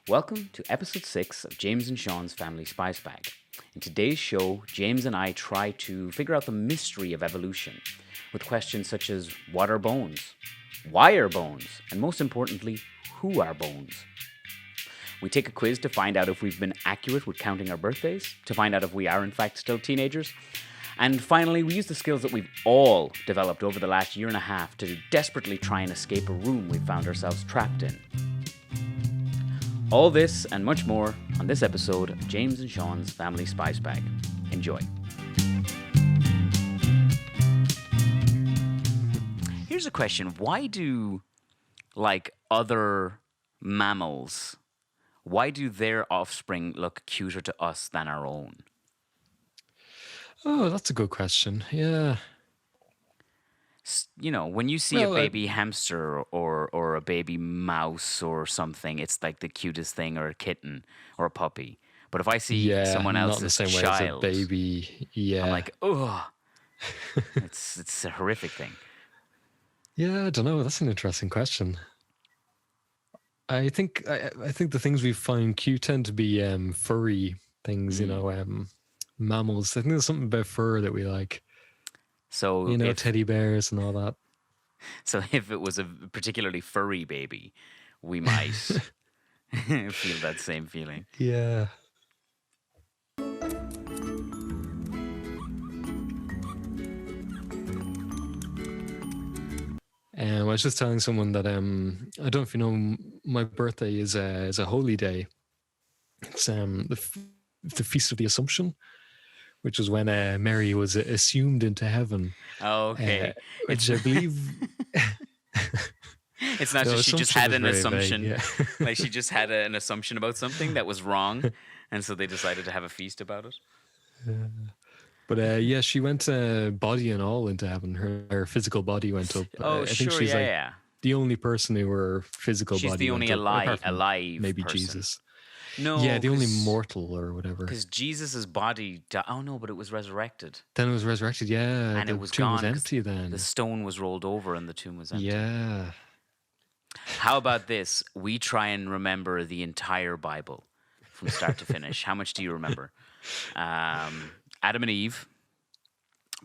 Welcome to episode 6 of James and Sean's Family Spicebag. In today's show, James and I try to figure out the mystery of evolution with questions such as what are bones? Why are bones? And most importantly, who are bones? We take a quiz to find out if we've been accurate with counting our birthdays, to find out if we are in fact still teenagers. And finally, we use the skills that we've all developed over the last year and a half to desperately try and escape a room we found ourselves trapped in. All this and much more on this episode of James and Sean's Family Spicebag. Enjoy. Here's a question. Why do, other mammals, why do their offspring look cuter to us than our own? Oh, that's a good question. Yeah. You know, when you see a baby hamster or a baby mouse or something, it's like the cutest thing, or a kitten or a puppy. But if I see someone else's not in the same child, way as a baby, I'm like, oh, it's a horrific thing. Yeah, I don't know. That's an interesting question. I think the things we find cute tend to be furry things. You know, mammals. I think there's something about fur that we like. So teddy bears and all that. So if it was a particularly furry baby, we might feel that same feeling. Yeah. I was just telling someone that I don't know if you know, my birthday is a holy day. It's the Feast of the Assumption, which was when Mary was assumed into heaven. Oh, okay. Which I believe... It's not just she just had an assumption. Vague, yeah. Like she just had an assumption about something that was wrong, and so they decided to have a feast about it. But she went body and all into heaven. Her physical body went up. Oh, I think she's the only person who her physical she's body went up. She's the only alive maybe person. Jesus. No, yeah, the only mortal or whatever. Because Jesus' body... Oh, no, but it was resurrected. Then it was resurrected, yeah. And the it was tomb gone. Was empty then. The stone was rolled over and the tomb was empty. Yeah. How about this? We try and remember the entire Bible from start to finish. How much do you remember? Adam and Eve.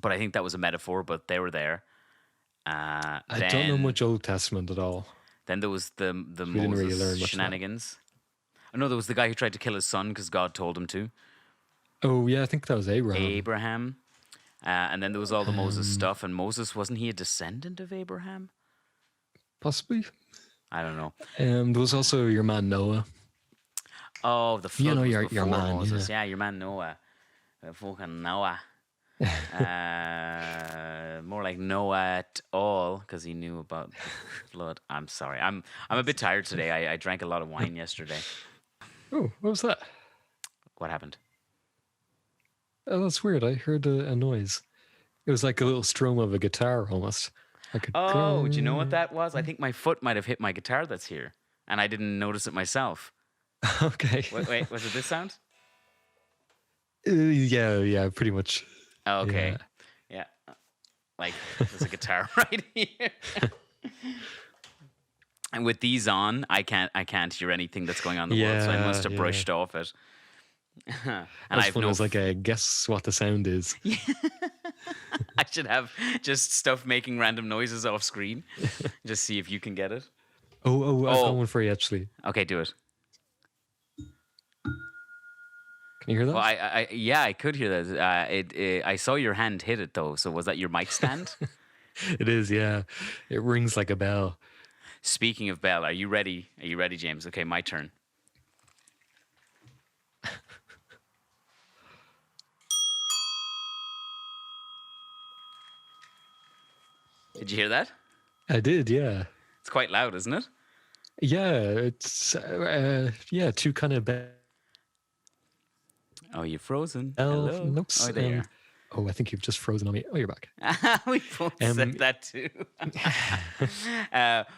But I think that was a metaphor, but they were there. I don't know much Old Testament at all. Then there was the Moses shenanigans. Oh, no, there was the guy who tried to kill his son because God told him to. Oh, yeah, I think that was Abraham. And then there was all the Moses stuff. And Moses, wasn't he a descendant of Abraham? Possibly. I don't know. There was also your man Noah. Oh, the flood was your man, Moses. Yeah, your man Noah. Fucking Noah. More like Noah at all, because he knew about the flood. I'm sorry. I'm a bit tired today. I drank a lot of wine yesterday. Oh, what was that? What happened? Oh, that's weird. I heard a noise. It was like a little strum of a guitar almost. Do you know what that was? I think my foot might have hit my guitar that's here, and I didn't notice it myself. Okay. Wait, was it this sound? Yeah, pretty much. Okay. Yeah. Like, there's a guitar right here. And with these on, I can't hear anything that's going on in the world, so I must have brushed off it. And I was like, guess what the sound is. I should have just stuff making random noises off screen. Just see if you can get it. Oh, I've got one for you, actually. Okay, do it. Can you hear that? Well, I could hear that. I saw your hand hit it, though. So was that your mic stand? It is, yeah. It rings like a bell. Speaking of bell, are you ready? Are you ready, James? Okay, my turn. Did you hear that? I did, yeah. It's quite loud, isn't it? Yeah, it's two kind of Oh, you're frozen. Hello. Notes. Oh, there. I think you've just frozen on me. Oh, you're back. We both said that too.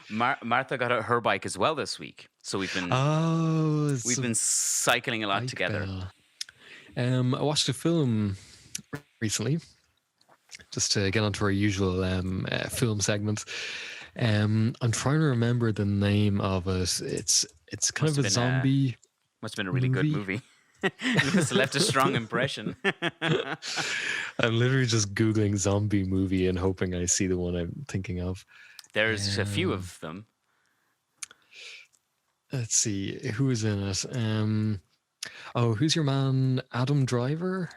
Martha got her bike as well this week, so we've been cycling a lot together. I watched a film recently, just to get onto our usual film segment. I'm trying to remember the name of it. It's kind Must of have a been a zombie must have been a really good movie. movie. It must have left a strong impression. I'm literally just Googling zombie movie and hoping I see the one I'm thinking of. There's a few Um, of them. let's see. Who is in it? Oh, who's your man? Adam Driver?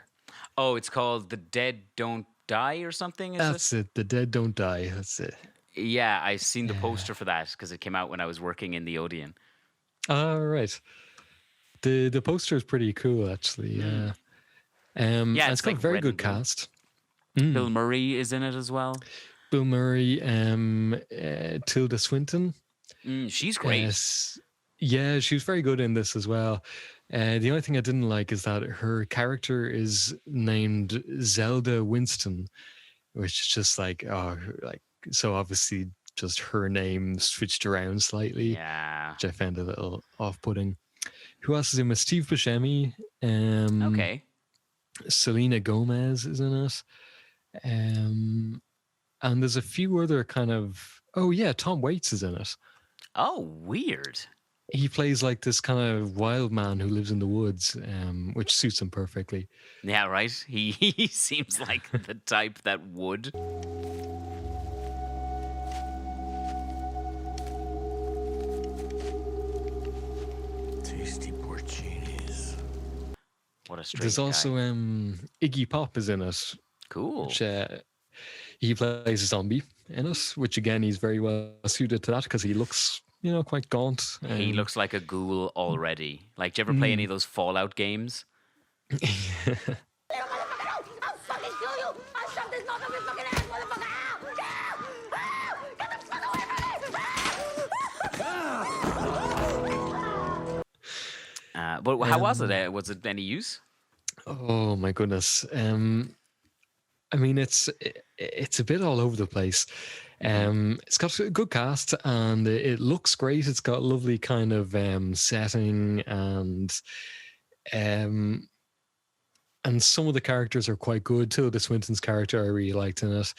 Oh, it's called The Dead Don't Die or something, is it? That's it. The Dead Don't Die. That's it. Yeah, I've seen the Yeah. poster for that because it came out when I was working in the Odeon. All right. The poster is pretty cool, actually. Yeah. Yeah, And it's it's got a like very red and good blue. cast. Bill Murray is in it as well. Bill Murray, Tilda Swinton. She's great. Yeah, she was very good in this as well. The only thing I didn't like is that her character is named Zelda Winston, which is just like, oh, like, so obviously just her name switched around slightly, Yeah. which I found a little off-putting. Who else is in with Steve Buscemi? Okay. Selena Gomez is in it. And there's a few other kind of, oh yeah, Tom Waits is in it. Oh, weird. He plays like this kind of wild man who lives in the woods, which suits him perfectly. Yeah, right. He seems like the type that would. Tasty porcinis. What a straight There's guy. also Iggy Pop is in it. Cool. Which, he plays a zombie in it, which again he's very well suited to that because he looks, quite gaunt. He looks like a ghoul already. Like, do you ever play any of those Fallout games? I'll fucking kill you! I'll shove this knob up your fucking ass, motherfucker! Get the fuck away from me! But how was it? Was it any use? Oh my goodness. I mean, it's a bit all over the place. It's got a good cast and it looks great. It's got lovely kind of setting and some of the characters are quite good. Tilda Swinton's character I really liked in it.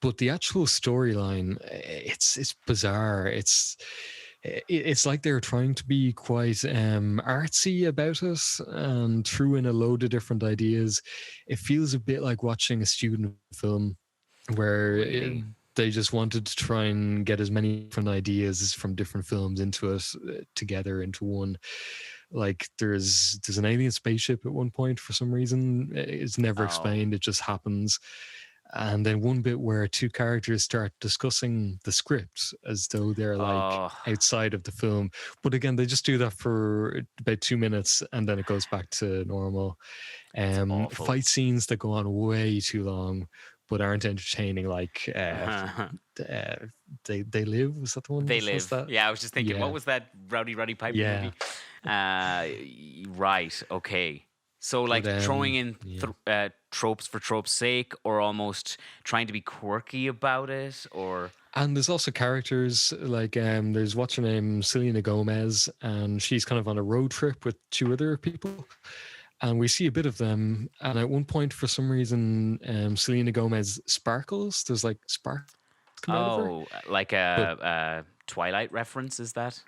But the actual storyline, it's bizarre. It's like they're trying to be quite artsy about it and threw in a load of different ideas. It feels a bit like watching a student film where Really? they just wanted to try and get as many different ideas from different films into it together into one. Like there's an alien spaceship at one point for some reason. It's never explained. It just happens. And then one bit where two characters start discussing the script as though they're like outside of the film. But again, they just do that for about 2 minutes and then it goes back to normal. Awful. Fight scenes that go on way too long but aren't entertaining, like They Live. Was that the one? They that says Live. that? Yeah, I was just thinking, Yeah. what was that Rowdy Piper Yeah. movie? Right. Okay. So like throwing in tropes for tropes' sake, or almost trying to be quirky about it, or And there's also characters like there's what's her name, Selena Gomez, and she's kind of on a road trip with two other people. And we see a bit of them. And at one point, for some reason, Selena Gomez sparkles. There's like sparks come out of her. like a Twilight reference, is that?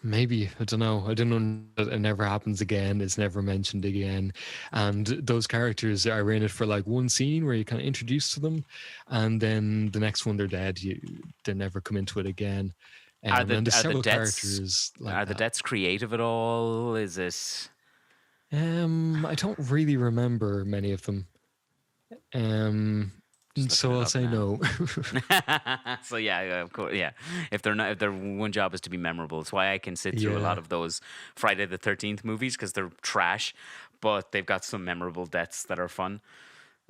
Maybe. I don't know. I don't know. It never happens again. It's never mentioned again. And those characters are in it for like one scene where you kind of introduced to them. And then the next one, they're dead. They never come into it again. Are the several deaths characters like are the that. deaths creative at all? Is it? I don't really remember many of them. Just So looking it I'll up say now. no. So yeah, of course, yeah. If their one job is to be memorable, it's why I can sit through a Yeah. lot of those Friday the 13th movies because they're trash, but they've got some memorable deaths that are fun.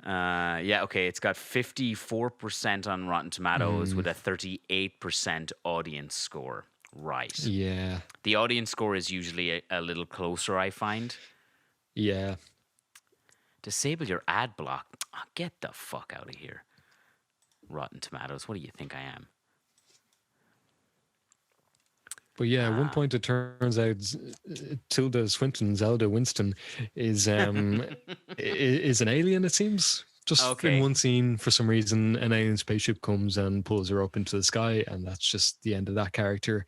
Yeah, okay. It's got 54% on Rotten Tomatoes with a 38% audience score. Right. Yeah. The audience score is usually a little closer, I find. Yeah. Disable your ad block. Oh, get the fuck out of here. Rotten Tomatoes. What do you think I am? But yeah, at one point it turns out Tilda Swinton, Zelda Winston, is is an alien. It seems just Okay. in one scene for some reason, an alien spaceship comes and pulls her up into the sky, and that's just the end of that character.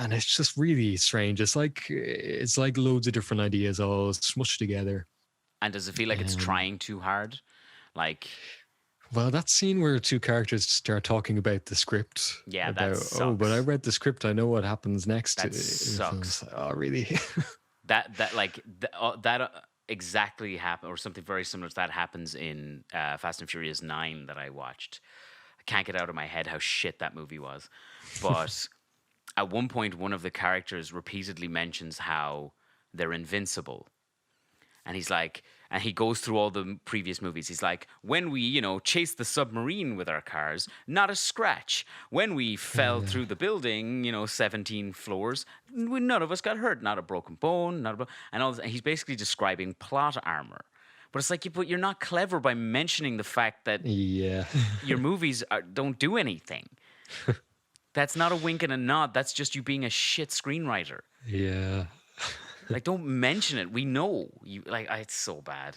and it's just really strange. It's like loads of different ideas all smushed together. And does it feel like it's trying too hard? Like, Well, that scene where two characters start talking about the script. Yeah, that about, oh, but I sucks. read the script. I know what happens next. That It was sucks. like, oh, really? that exactly happened, or something very similar to that happens in Fast and Furious 9 that I watched. I can't get out of my head how shit that movie was. But at one point, one of the characters repeatedly mentions how they're invincible. And he's like, and he goes through all the previous movies. He's like, when we, chased the submarine with our cars, not a scratch. When we fell through the building, 17 floors, none of us got hurt. Not a broken bone, and all this. And he's basically describing plot armor. But it's like, but you're not clever by mentioning the fact that Yeah. your movies don't do anything. That's not a wink and a nod. That's just you being a shit screenwriter. Yeah. Like, don't mention it. We know you. It's so bad.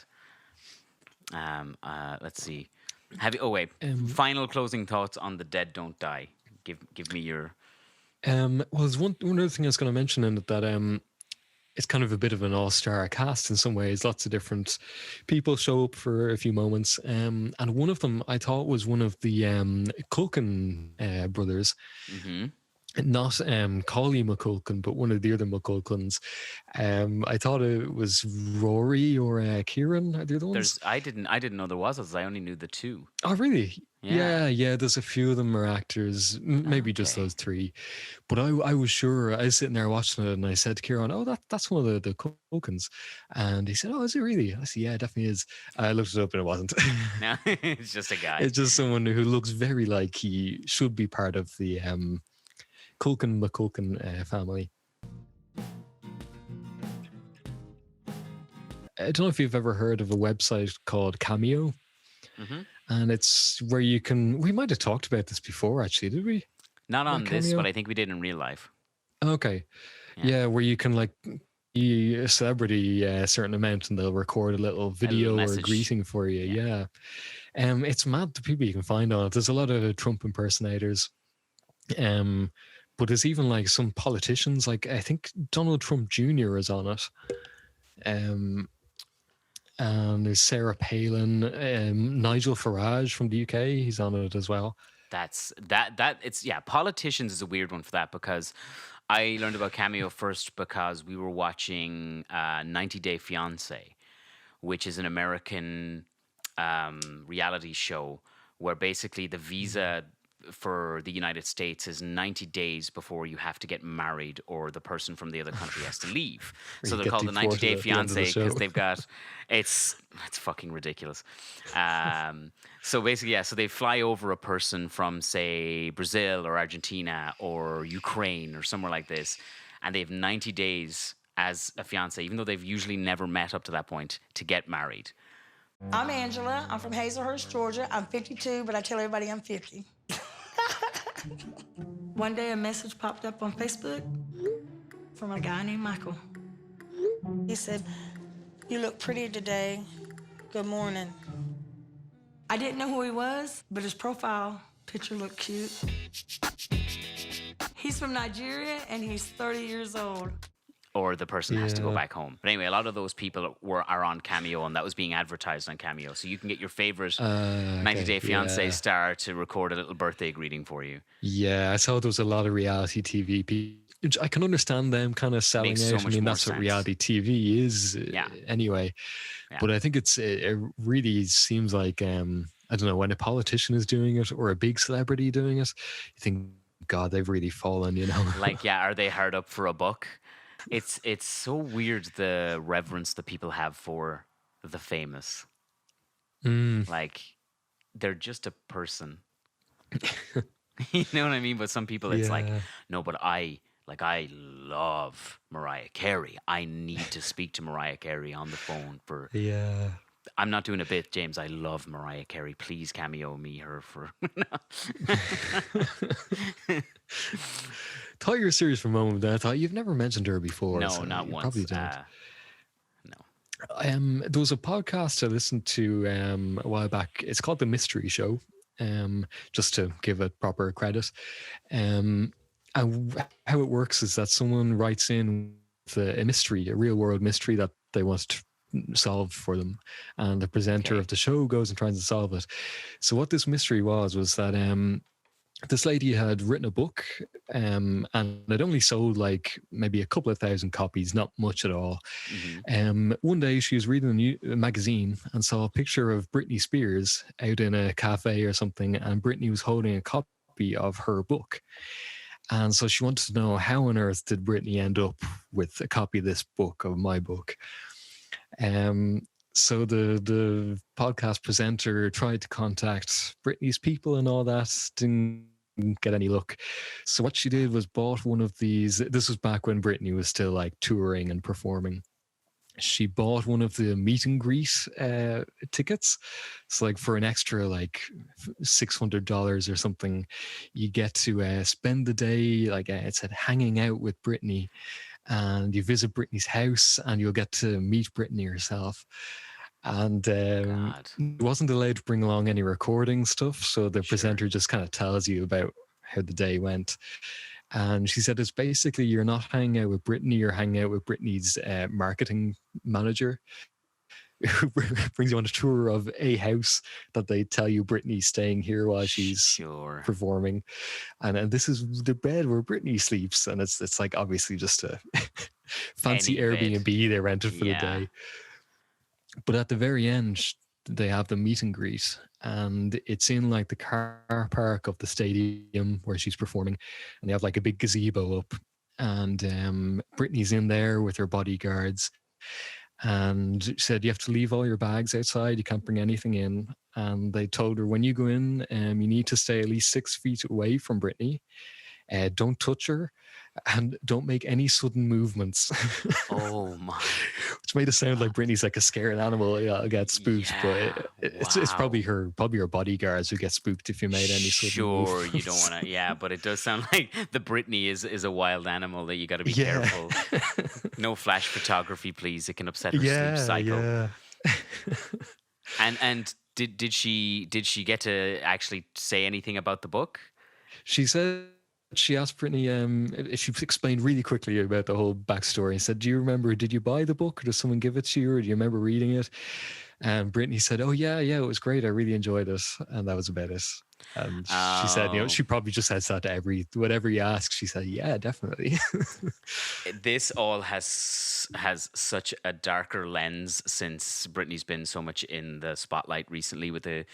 Let's see. Final closing thoughts on The Dead Don't Die. Give me your. Well, there's one other thing I was going to mention in it that it's kind of a bit of an all-star cast in some ways. Lots of different people show up for a few moments, and one of them I thought was one of the Culkin brothers. Mm-hmm. Not Collie McCulkin, but one of the other McCulkins. I thought it was Rory or Kieran. Are the other ones? I didn't know there was others. I only knew the two. Oh, really? Yeah. Yeah. There's a few of them are actors, maybe just those three. But I was sure. I was sitting there watching it, and I said to Kieran, "Oh, that's one of the Culkins," and he said, "Oh, is it really?" I said, "Yeah, it definitely is." I looked it up, and it wasn't. No, it's just a guy. It's just someone who looks very like he should be part of the Culkin McCulkin family. I don't know if you've ever heard of a website called Cameo. Mm-hmm. And it's where you can. We might have talked about this before, actually, did we? Not on this, Cameo? but I think we did in real life. Okay. Yeah, where you can be a celebrity a certain amount, and they'll record a little video or a message. greeting for you. Yeah. It's mad the people you can find on it. There's a lot of Trump impersonators. But there's even some politicians, I think Donald Trump Jr. is on it. And there's Sarah Palin, Nigel Farage from the UK, he's on it as well. Politicians is a weird one for that, because I learned about Cameo first because we were watching 90 Day Fiancé, which is an American reality show where basically the visa for the United States is 90 days before you have to get married, or the person from the other country has to leave. So they're called the 90 Day Fiancé because they've got it's fucking ridiculous. So basically, so they fly over a person from, say, Brazil or Argentina or Ukraine or somewhere like this, and they have 90 days as a fiancé, even though they've usually never met up to that point, to get married. I'm Angela. I'm from Hazelhurst, Georgia. I'm 52, but I tell everybody I'm 50. One day a message popped up on Facebook from a guy named Michael. He said, "You look pretty today. Good morning." I didn't know who he was, but his profile picture looked cute. He's from Nigeria, and he's 30 years old. Or the person has to go back home. But anyway, a lot of those people are on Cameo, and that was being advertised on Cameo. So you can get your favorite 90 Day Fiancé star to record a little birthday greeting for you. Yeah, I saw there was a lot of reality TV people. I can understand them kind of selling Makes out. so I much mean, more that's what sense. reality TV is anyway. Yeah. But I think it really seems like, I don't know, when a politician is doing it or a big celebrity doing it, you think, God, they've really fallen, Are they hard up for a buck? It's so weird, the reverence that people have for the famous. They're just a person. You know what I mean? But some people, it's no, but I love Mariah Carey. I need to speak to Mariah Carey on the phone for... Yeah. I'm not doing a bit, James. I love Mariah Carey. Please cameo me her for... Thought you were serious for a moment, then I thought you've never mentioned her before. No, so not you once. Probably don't. No. There was a podcast I listened to a while back. It's called The Mystery Show, just to give it proper credit. And And how it works is that someone writes in with a mystery, a real world mystery that they want to solve for them, and the presenter Okay. of the show goes and tries to solve it. So what this mystery was that this lady had written a book, and it only sold like maybe a couple of thousand copies, not much at all. One day she was reading a magazine and saw a picture of Britney Spears out in a cafe or something, and Britney was holding a copy of her book. And so she wanted to know, how on earth did Britney end up with a copy of this book, of my book? So the podcast presenter tried to contact Britney's people and all that, didn't get any luck. So what she did was bought one of these. This was back when Britney was still like touring and performing. She bought one of the meet and greet tickets. It's like for an extra like $600 or something, you get to spend the day, like it said, hanging out with Britney, and you visit Britney's house and you'll get to meet Britney herself. And wasn't allowed to bring along any recording stuff, so the presenter just kind of tells you about how the day went. And she said it's basically, you're not hanging out with Britney, you're hanging out with Britney's marketing manager, who brings you on a tour of a house that they tell you Britney's staying here while she's performing. And this is the bed where Britney sleeps. And it's like obviously just a fancy Airbnb they rented for the day. But at the very end, they have the meet and greet, and it's in like the car park of the stadium where she's performing, and they have like a big gazebo up, and Britney's in there with her bodyguards, and she said you have to leave all your bags outside, you can't bring anything in. And they told her, when you go in, you need to stay at least 6 feet away from Britney, don't touch her, and don't make any sudden movements. Oh my! Which made it sound like Britney's like a scared animal. Yeah, get spooked, but it's probably her bodyguards who get spooked if you made any sudden movements. You don't want to. Yeah, but it does sound like the Britney is a wild animal that you got to be careful. No flash photography, please. It can upset her sleep cycle. And did she get to actually say anything about the book? She said. She asked Britney if she explained really quickly about the whole backstory and said, do you remember, did you buy the book or did someone give it to you, or do you remember reading it? And Britney said, oh yeah, it was great, I really enjoyed it. And that was about it. And she said, she probably just says that to whatever you ask, she said, yeah, definitely. This all has such a darker lens since Britney's been so much in the spotlight recently with the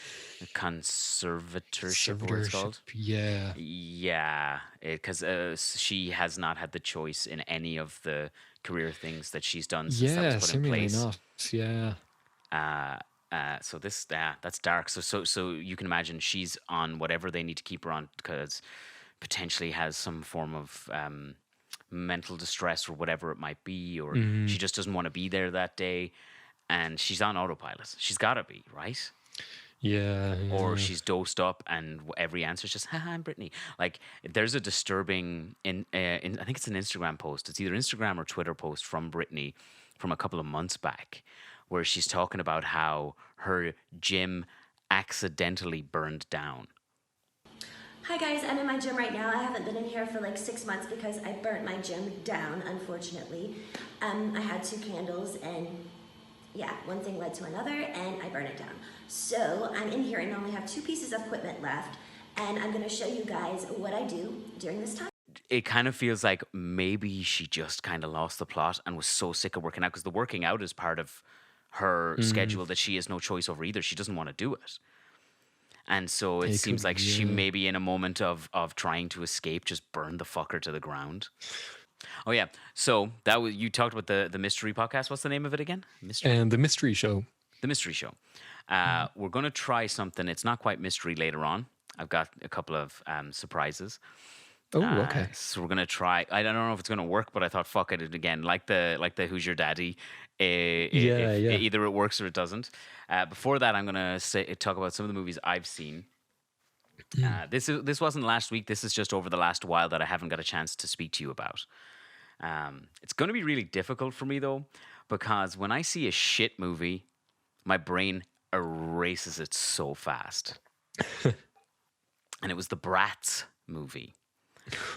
conservatorship, what it's called. Yeah, because she has not had the choice in any of the career things that she's done since that was put in place. Not. Yeah. So this that's dark. So you can imagine she's on whatever they need to keep her on, because potentially has some form of mental distress or whatever it might be, or she just doesn't want to be there that day, and she's on autopilot. She's got to be, right? Yeah. Or she's dosed up and every answer is just, haha, I'm Britney. Like, there's a disturbing, I think it's an Instagram post. It's either Instagram or Twitter post from Britney from a couple of months back, where she's talking about how her gym accidentally burned down. Hi guys, I'm in my gym right now. I haven't been in here for like 6 months because I burnt my gym down, unfortunately. I had 2 candles and yeah, one thing led to another and I burned it down. So I'm in here and I only have 2 pieces of equipment left, and I'm gonna show you guys what I do during this time. It kind of feels like maybe she just kind of lost the plot and was so sick of working out, because the working out is part of her schedule that she has no choice over either. She doesn't want to do it. And so it seems like she may be in a moment of trying to escape, just burn the fucker to the ground. Oh yeah. So that was, you talked about the mystery podcast. What's the name of it again? The Mystery Show. The Mystery Show. We're going to try something. It's not quite mystery later on. I've got a couple of surprises. Oh, okay. So we're gonna try. I don't know if it's gonna work, but I thought, fuck it again. Like the Who's Your Daddy? Either it works or it doesn't. Before that, I'm gonna talk about some of the movies I've seen. This wasn't last week. This is just over the last while that I haven't got a chance to speak to you about. It's gonna be really difficult for me though, because when I see a shit movie, my brain erases it so fast. And it was the Bratz movie.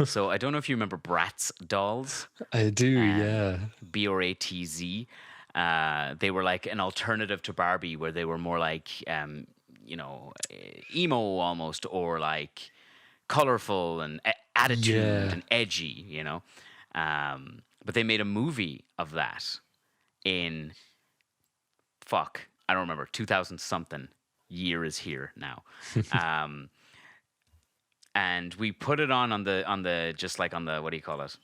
So I don't know if you remember Bratz dolls. I do, yeah. BRATZ. They were like an alternative to Barbie, where they were more like, emo almost, or like colorful and attitude and edgy, But they made a movie of that in, I don't remember, 2000 something. Year is here now. And we put it on the just like on the, what do you call it?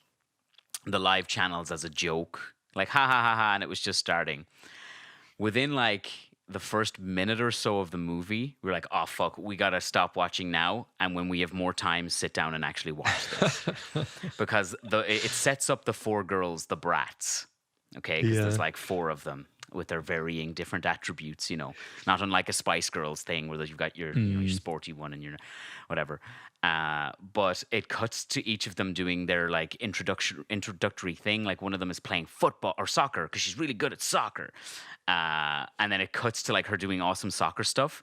The live channels as a joke. Like, ha ha ha ha, and it was just starting. Within like the first minute or so of the movie, we were like, oh fuck, we gotta stop watching now, and when we have more time, sit down and actually watch this. Because it sets up the four girls, the brats. Okay, because there's like four of them with their varying different attributes, not unlike a Spice Girls thing where you've got your, your sporty one and your whatever. But it cuts to each of them doing their like introductory thing. Like one of them is playing football or soccer because she's really good at soccer. And then it cuts to like her doing awesome soccer stuff.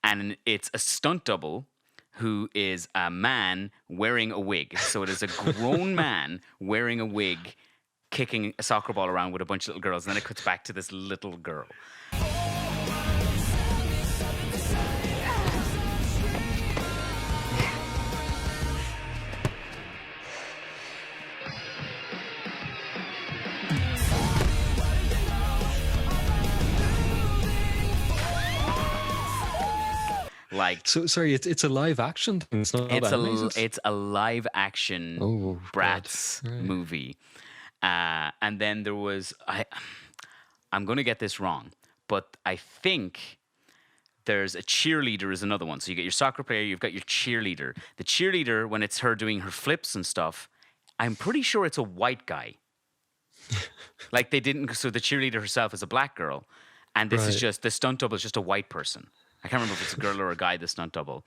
And it's a stunt double who is a man wearing a wig. So it is a grown man wearing a wig, kicking a soccer ball around with a bunch of little girls. And then it cuts back to this little girl. Like, so sorry, it's a live action thing. It's not it's a live action Bratz movie. And then there was I'm going to get this wrong, but I think there's a cheerleader is another one. So you get your soccer player, you've got your cheerleader. The cheerleader, when it's her doing her flips and stuff, I'm pretty sure it's a white guy. Like they didn't. So the cheerleader herself is a black girl, and this is just the stunt double is just a white person. I can't remember if it's a girl or a guy, the stunt double.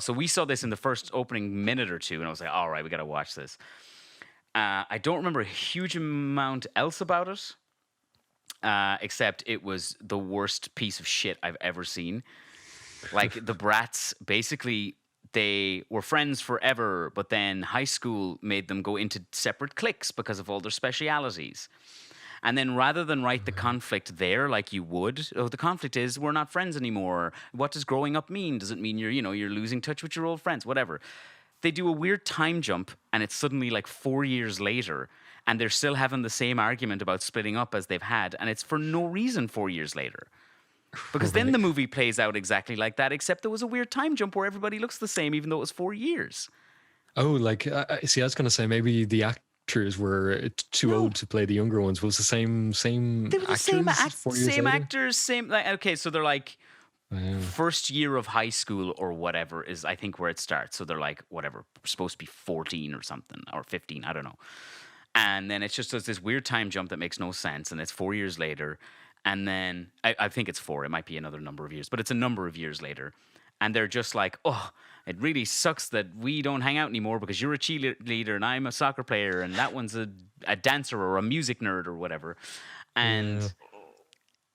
So we saw this in the first opening minute or two, and I was like, all right, we got to watch this. I don't remember a huge amount else about it. Except it was the worst piece of shit I've ever seen. Like the brats, basically, they were friends forever, but then high school made them go into separate cliques because of all their specialities. And then rather than write the conflict there like you would, the conflict is we're not friends anymore. What does growing up mean? Does it mean you're losing touch with your old friends? Whatever. They do a weird time jump, and it's suddenly like 4 years later, and they're still having the same argument about splitting up as they've had, and it's for no reason 4 years later. Because then the movie plays out exactly like that, except there was a weird time jump where everybody looks the same, even though it was 4 years. Oh, like, see, I was going to say maybe the actors were too old to play the younger ones. Was the same they were the actors? Same actors, same... Like, okay, so they're like... First year of high school or whatever is, I think, where it starts. So they're like, whatever, supposed to be 14 or something, or 15, I don't know. And then it's just this weird time jump that makes no sense, and it's 4 years later. And then, I think it's 4, it might be another number of years, but it's a number of years later. And they're just like, oh, it really sucks that we don't hang out anymore because you're a cheerleader and I'm a soccer player and that one's a dancer or a music nerd or whatever. And...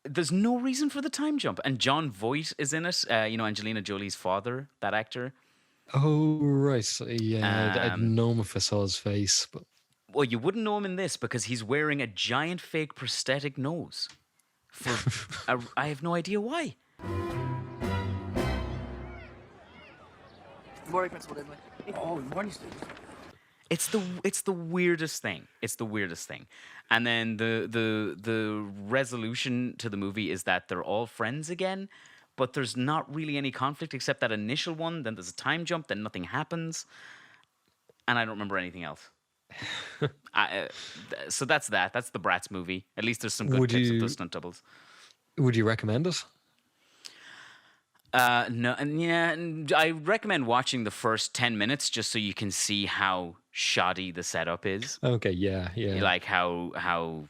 There's no reason for the time jump. And Jon Voight is in it. Angelina Jolie's father, that actor. Oh, right. Yeah, I'd know him if I saw his face. But well, you wouldn't know him in this because he's wearing a giant fake prosthetic nose. I have no idea why. Good morning, Principal Diddley. Oh, good morning, Steve. It's the weirdest thing. It's the weirdest thing. And then the resolution to the movie is that they're all friends again, but there's not really any conflict except that initial one. Then there's a time jump. Then nothing happens, and I don't remember anything else. So that's that. That's the Bratz movie. At least there's some good clips of those stunt doubles. Would you recommend it? No, and yeah, I recommend watching the first 10 minutes just so you can see how shoddy the setup is. Okay, yeah. Like how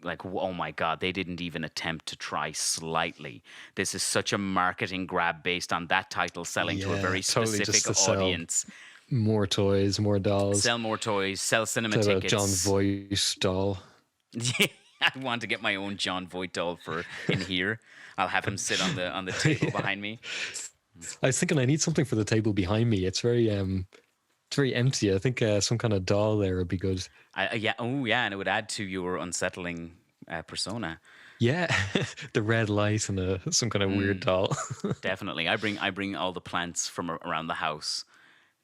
like, oh my God, they didn't even attempt to try slightly. This is such a marketing grab based on that title selling to a very totally just specific to sell audience. more toys, more dolls. Sell more toys, sell cinema To have a tickets. John Voight doll. Yeah, I want to get my own John Voight doll for in here. I'll have him sit on the table behind me. I was thinking I need something for the table behind me. It's very empty. I think some kind of doll there would be good. Yeah, and it would add to your unsettling persona. Yeah, the red light and some kind of weird doll. Definitely, I bring all the plants from around the house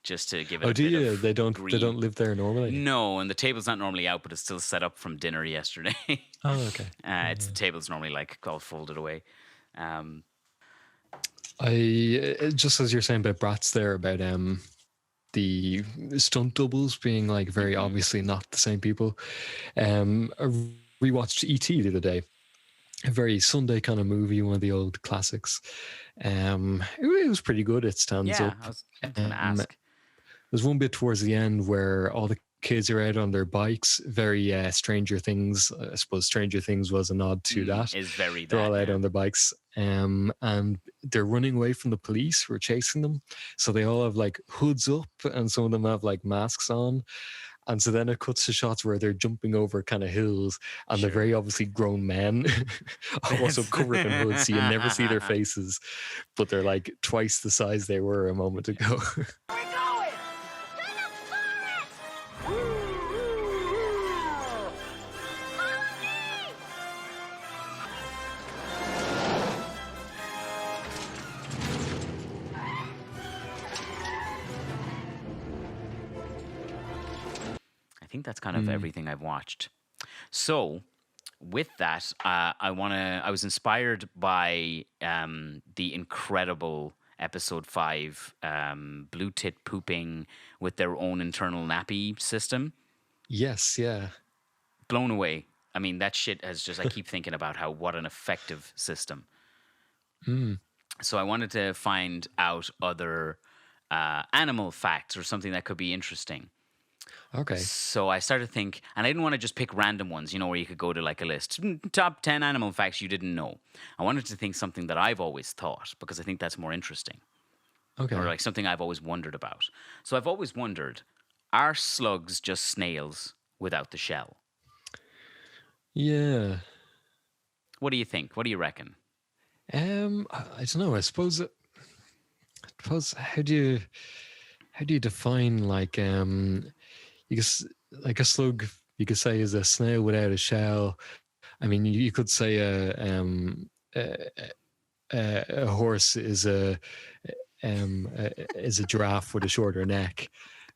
just to give it. Oh, a do bit you? Of They don't. green. They don't live there normally. No, and the table's not normally out, but it's still set up from dinner yesterday. Oh, okay. It's the table's normally like all folded away. I just as you're saying about brats there about the stunt doubles being like very obviously not the same people. I rewatched E.T. the other day. A very Sunday kind of movie, one of the old classics. It was pretty good. It stands up. I was going to ask. There's one bit towards the end where all the kids are out on their bikes. Very Stranger Things. I suppose Stranger Things was a nod to that. Is very. They're all out yeah. on their bikes, and they're running away from the police who are chasing them. So they all have like hoods up, and some of them have like masks on. And so then it cuts to shots where they're jumping over kind of hills, and they're very obviously grown men, also covered in hoods, so you never see their faces, but they're like twice the size they were a moment ago. I think that's kind of everything I've watched. So, with that, I was inspired by the incredible episode 5, Blue Tit pooping with their own internal nappy system. Yes, yeah. Blown away. I mean, that shit has just, I keep thinking about what an effective system. So I wanted to find out other animal facts or something that could be interesting. Okay. So I started to think, and I didn't want to just pick random ones, where you could go to like a list, top 10 animal facts you didn't know. I wanted to think something that I've always thought, because I think that's more interesting. Okay. Or like something I've always wondered about. So I've always wondered, are slugs just snails without the shell? Yeah. What do you think? What do you reckon? I don't know. I suppose how do you define like you guess like a slug you could say is a snail without a shell. I mean, you could say a horse is a giraffe with a shorter neck.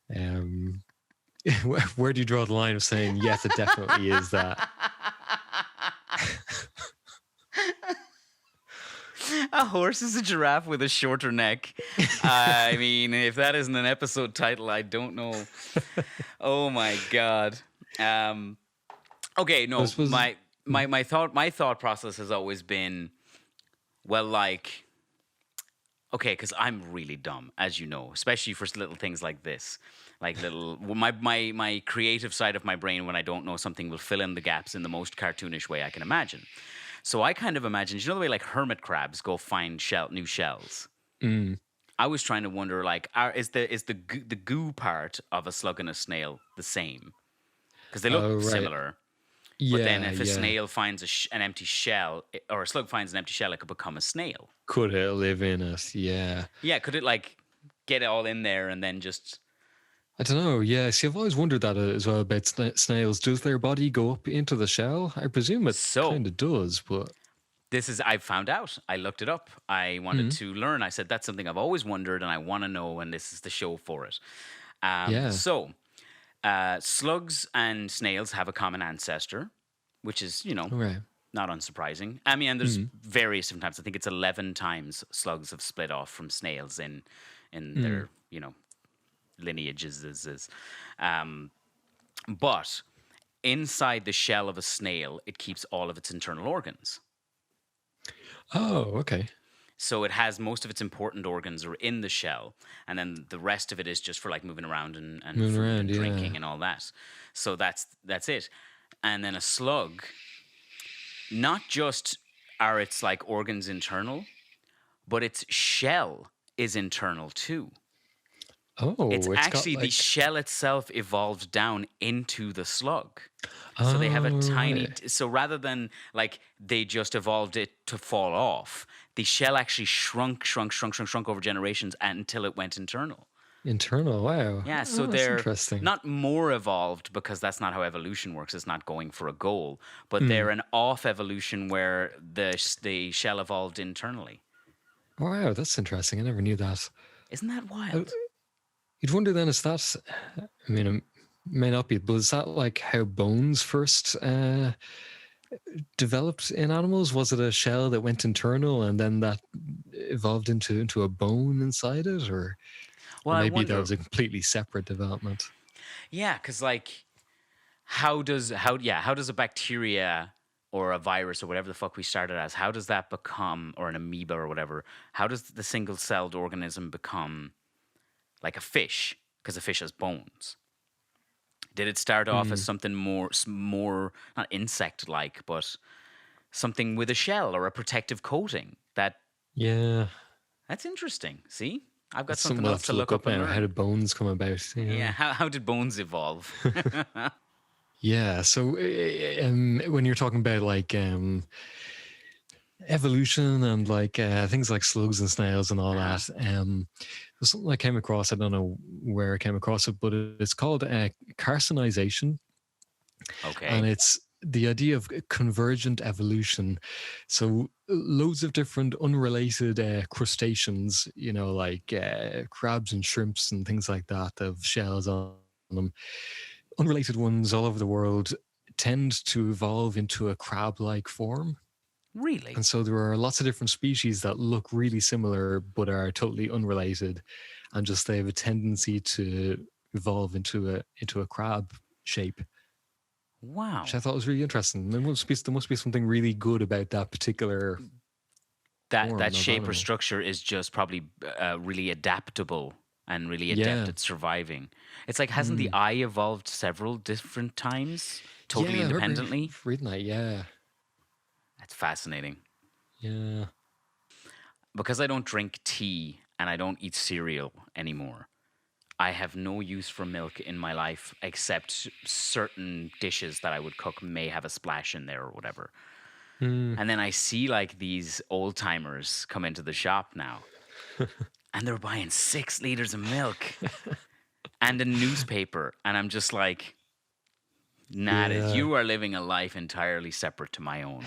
Where do you draw the line of saying yes, it definitely is that? A horse is a giraffe with a shorter neck. I mean, if that isn't an episode title, I don't know. Oh my god. Okay, no. My thought process has always been, well, like, okay, because I'm really dumb, as you know, especially for little things like this. Like my creative side of my brain, when I don't know something, will fill in the gaps in the most cartoonish way I can imagine. So I kind of imagined, the way like hermit crabs go find new shells? I was trying to wonder, like, is the goo part of a slug and a snail the same? Because they look similar. But then if a snail finds an empty shell, or a slug finds an empty shell, it could become a snail. Could it live in it? Yeah. Yeah, could it like get it all in there and then just... I don't know. Yeah, see, I've always wondered that as well about snails. Does their body go up into the shell? I presume it kind of does, but... I found out. I looked it up. I wanted to learn. I said, that's something I've always wondered and I want to know, and this is the show for it. So, slugs and snails have a common ancestor, which is, not unsurprising. I mean, and there's various different types. I think it's 11 times slugs have split off from snails in their, lineages. But inside the shell of a snail, it keeps all of its internal organs. Oh, okay. So it has most of its important organs are in the shell, and then the rest of it is just for like moving around and food and drinking and all that. So that's it. And then a slug not just are its like organs internal, but its shell is internal too. It's It's got actually the like shell itself evolved down into the slug. So they have a oh tiny. right. So rather than like they just evolved it to fall off, the shell actually shrunk over generations until it went internal. Internal. Wow. Yeah, so Oh, that's they're interesting. not more evolved because that's not how evolution works. It's not going for a goal, but Hmm. they're an off evolution where the shell evolved internally. Wow, that's interesting. I never knew that. Isn't that Uh, wild? You'd wonder then, is that, I mean, it may not be, but is that like how bones first developed in animals? Was it a shell that went internal and then that evolved into a bone inside it? Or Well, I maybe that wonder. was a completely separate development? Yeah, because like, how does a bacteria or a virus or whatever the fuck we started as, how does that become, or an amoeba or whatever? How does the single celled organism become like a fish? Because a fish has bones. Did it start off as Hmm. something more not insect like, but something with a shell or a protective coating? Yeah, That's interesting. See, I've got that's something something we'll else have to to look look up up and now. How learn. did bones come about? Yeah, Yeah. how did bones evolve? Yeah. So when you're talking about like evolution and like things like slugs and snails and all Uh-huh. that, there's something I came across. I don't know where I came across it, but it's called carcinization, and Okay. it's the idea of convergent evolution. So loads of different unrelated crustaceans, like crabs and shrimps and things like that, have shells on them. Unrelated ones all over the world tend to evolve into a crab-like form. Really? And so there are lots of different species that look really similar but are totally unrelated, and just they have a tendency to evolve into a crab shape, which I Wow. thought was really interesting. There must be something really good about that particular That form of shape or animal. structure is just probably really adaptable and really adept Yeah. at surviving. It's like, hasn't the Mm. eye evolved several different times, totally Yeah, I remember independently? reading that. Yeah. That's fascinating. Yeah. Because I don't drink tea and I don't eat cereal anymore, I have no use for milk in my life except certain dishes that I would cook may have a splash in there or whatever. Mm. And then I see like these old timers come into the shop now and they're buying 6 liters of milk and a newspaper. And I'm just like, nah, Yeah. you are living a life entirely separate to my own,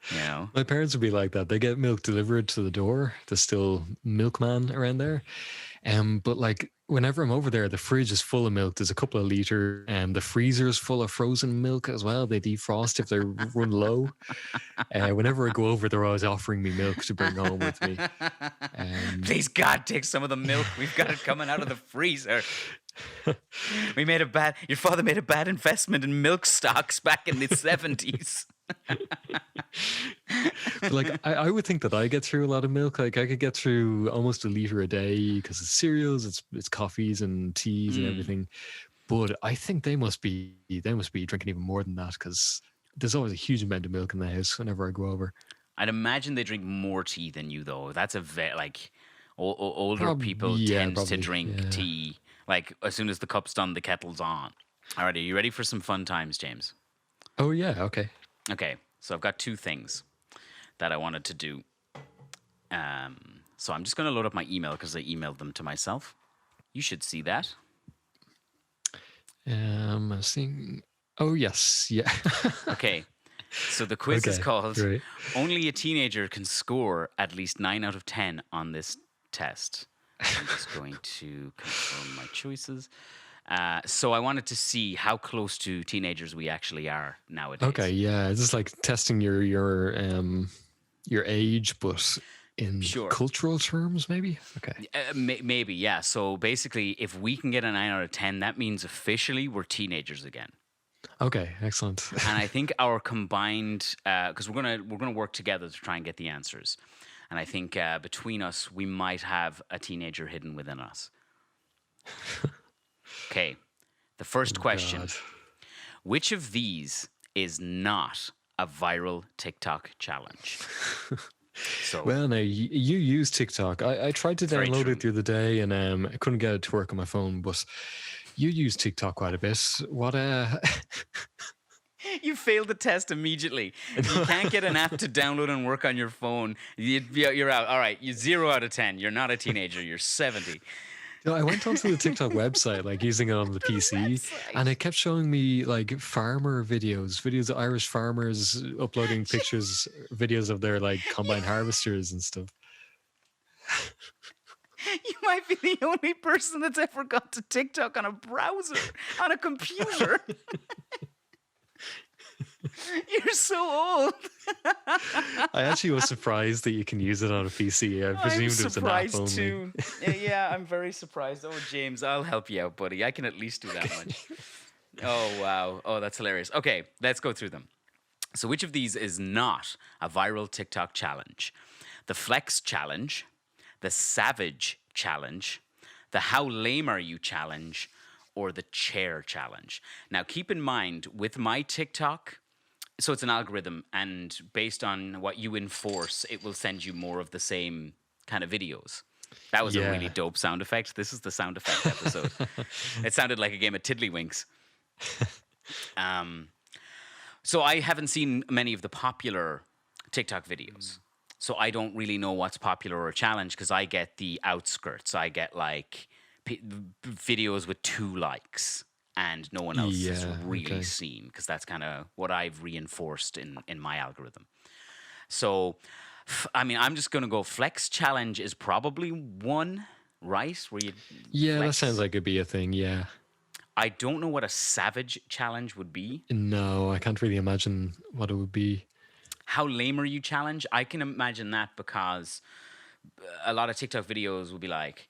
you know? My parents would be like that. They get milk delivered to the door. There's still milkman around there. But like whenever I'm over there, the fridge is full of milk. There's a couple of liters, and the freezer's full of frozen milk as well. They defrost if they run low. Whenever I go over, they're always offering me milk to bring home with me. Um, Please, God, take some of the milk. We've got it coming out of the freezer. Your father made a bad investment in milk stocks back in the 70s. but like I would think that I get through a lot of milk. Like I could get through almost a liter a day because it's cereals, it's coffees and teas and Mm. everything. But I think they must be drinking even more than that because there's always a huge amount of milk in the house whenever I go over. I'd imagine they drink more tea than you, though. That's like older Probably, people yeah, tend to probably, drink yeah. tea. Like as soon as the cup's done, the kettle's on. All right, are you ready for some fun times, James? Oh yeah, okay. Okay, so I've got 2 things that I wanted to do. So I'm just going to load up my email because I emailed them to myself. You should see that. I was thinking. Oh yes, yeah. Okay, so the quiz is Okay, called great. Only a Teenager Can Score at least 9 out of 10 on this test. I'm just going to confirm my choices. So I wanted to see how close to teenagers we actually are nowadays. Okay, yeah. This is like testing your age, but in Sure. cultural terms, maybe. Okay. Maybe, yeah. So basically, if we can get a 9 out of 10, that means officially we're teenagers again. Okay, excellent. And I think our combined, because we're gonna work together to try and get the answers. And I think between us, we might have a teenager hidden within us. Okay, the first question: God. which of these is not a viral TikTok challenge? So, Well, now you use TikTok. I tried to Very download true. it the other day, and I couldn't get it to work on my phone. But you use TikTok quite a bit. What? you failed the test immediately. You can't get an app to download and work on your phone. You're out. All right, you 0 out of 10. You're not a teenager. You're 70. I went onto the TikTok website, like using it on the PC, and it kept showing me like farmer videos of Irish farmers uploading pictures, videos of their like combine harvesters and stuff. You might be the only person that's ever got to TikTok on a browser, on a computer. You're so old. I actually was surprised that you can use it on a PC. I I'm presumed it was an app surprised only. too. Yeah, I'm very surprised. Oh, James, I'll help you out, buddy. I can at least do that much. Oh, wow. Oh, that's hilarious. Okay, let's go through them. So which of these is not a viral TikTok challenge? The Flex Challenge, the Savage Challenge, the How Lame Are You Challenge, or the Chair Challenge. Now, keep in mind, with my TikTok, so it's an algorithm, and based on what you enforce, it will send you more of the same kind of videos. That was a Yeah. really dope sound effect. This is the sound effect episode. It sounded like a game of tiddlywinks. So I haven't seen many of the popular TikTok videos. So I don't really know what's popular or a challenge because I get the outskirts. I get like videos with 2 likes and no one else has Yeah, really okay. seen because that's kind of what I've reinforced in my algorithm. So, I mean, I'm just going to go Flex Challenge is probably one, right? Where you Yeah, that flex. sounds like it'd be a thing. Yeah. I don't know what a Savage Challenge would be. No, I can't really imagine what it would be. How Lame Are You Challenge? I can imagine that because a lot of TikTok videos will be like,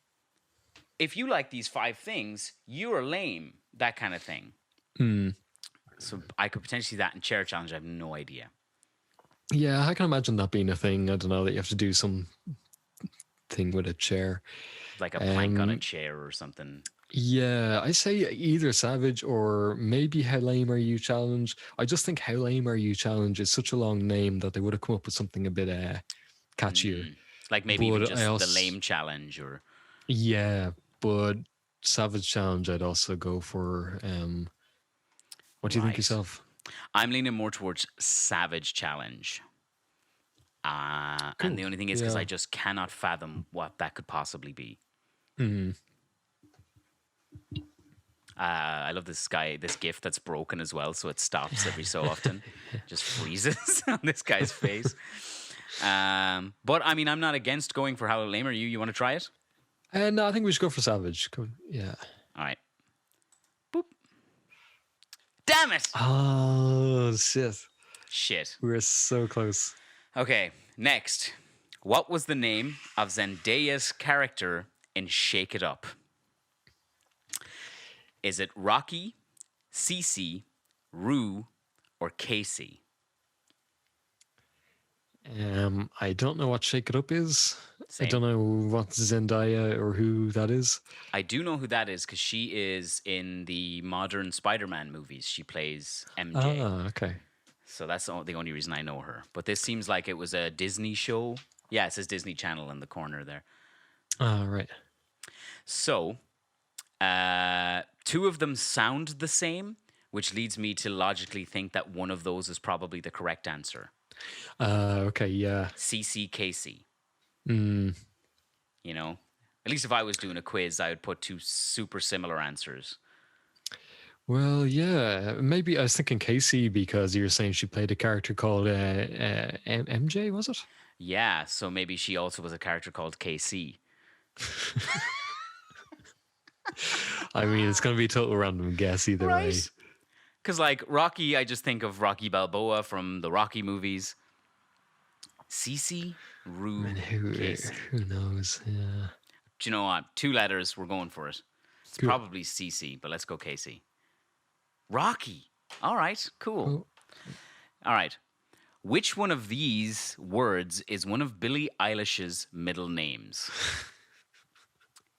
if you like these 5 things, you're lame. That kind of thing. So I could potentially see that in Chair Challenge. I have no idea. Yeah, I can imagine that being a thing. I don't know, that you have to do some thing with a chair. Like a plank on a chair or something. Yeah, I say either Savage or maybe How Lame Are You Challenge. I just think How Lame Are You Challenge is such a long name that they would have come up with something a bit catchier. Like maybe even But just I also- the Lame Challenge or... Yeah, but Savage Challenge I'd also go for. What do you think Right. yourself? I'm leaning more towards Savage Challenge. And Cool. the only thing is because Yeah. I just cannot fathom what that could possibly be. I love this GIF that's broken as well, so it stops every so often. Just freezes on this guy's face. But I mean, I'm not against going for How Lame Are You. You want to try it? No, I think we should go for Savage. Yeah. All right. Boop. Damn it! Oh, shit. Shit. We were so close. Okay, next. What was the name of Zendaya's character in Shake It Up? Is it Rocky, Cece, Rue, or Casey? I don't know what Shake It Up is. Same. I don't know what Zendaya or who that is. I do know who that is because she is in the modern Spider-Man movies. She plays MJ. Ah, okay. So that's the only reason I know her. But this seems like it was a Disney show. Yeah, it says Disney Channel in the corner there. Ah, right. So, 2 of them sound the same, which leads me to logically think that one of those is probably the correct answer. Okay, yeah. CCKC. You know? At least if I was doing a quiz, I would put 2 super similar answers. Well, yeah. Maybe I was thinking Casey because you were saying she played a character called MJ, was it? Yeah, so maybe she also was a character called KC. I mean, it's going to be a total random guess either way. Right. Because, like, Rocky, I just think of Rocky Balboa from the Rocky movies. Cece, Rue, And Casey. who knows? Yeah. Do you know what? 2 letters, we're going for it. It's Cool. probably Cece, but let's go Casey. Rocky. All right, cool. All right. Which one of these words is one of Billie Eilish's middle names?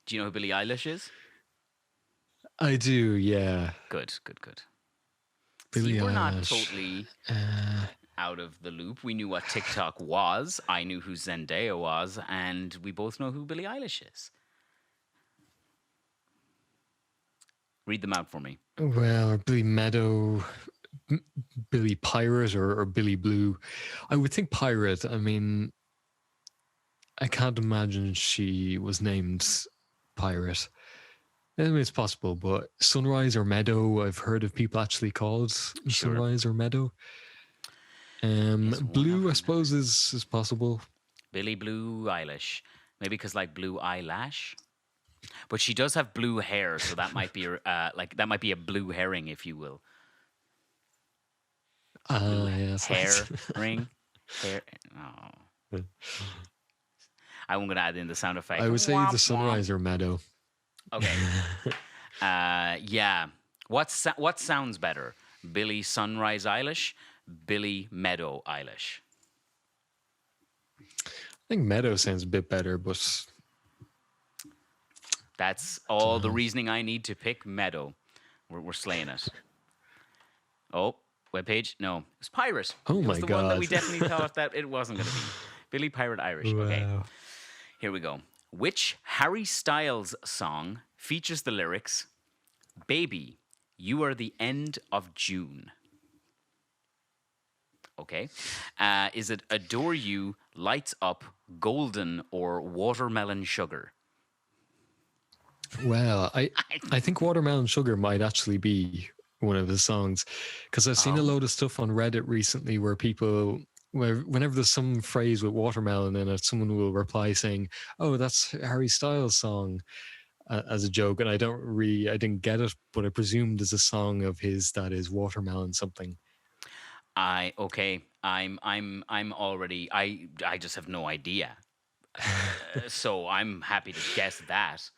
Do you know who Billie Eilish is? I do, yeah. Good, good, good. Billie See, we're not Eilish. totally... out of the loop. We knew what TikTok was. I knew who Zendaya was, and we both know who Billie Eilish is. Read them out for me. Well, Billy Meadow, Billy Pirate, or Billy Blue. I would think Pirate. I mean, I can't imagine she was named Pirate. I mean, it's possible, but Sunrise or Meadow, I've heard of people actually called Sunrise or Meadow. Blue, I suppose, is possible. Billy Blue Eilish. Maybe because like blue eyelash. But she does have blue hair, so that might be that might be a blue herring, if you will. Yes. Hair ring. Hair. Oh. I'm going to add in the sound effect. I would say the Sunrise or Meadow. Okay. Yeah. What sounds better? Billy Sunrise Eilish, Billy Meadow Eilish. I think Meadow sounds a bit better, but that's all the reasoning I need to pick Meadow. We're slaying it. Oh, webpage? No, it's Pirate. Oh it was my the one that God. we definitely thought that it wasn't going to be. Billy Pirate Irish. Okay. Wow. Here we go. Which Harry Styles song features the lyrics, "Baby, you are the end of June"? Okay. Is it "Adore You," "Lights Up," "Golden," or "Watermelon Sugar"? Well, I think Watermelon Sugar might actually be one of his songs, because I've seen a load of stuff on Reddit recently where people, whenever there's some phrase with watermelon in it, someone will reply saying, "Oh, that's Harry Styles' song," as a joke. And I didn't get it, but I presumed there's a song of his that is watermelon something. I'm already. I just have no idea. So I'm happy to guess that.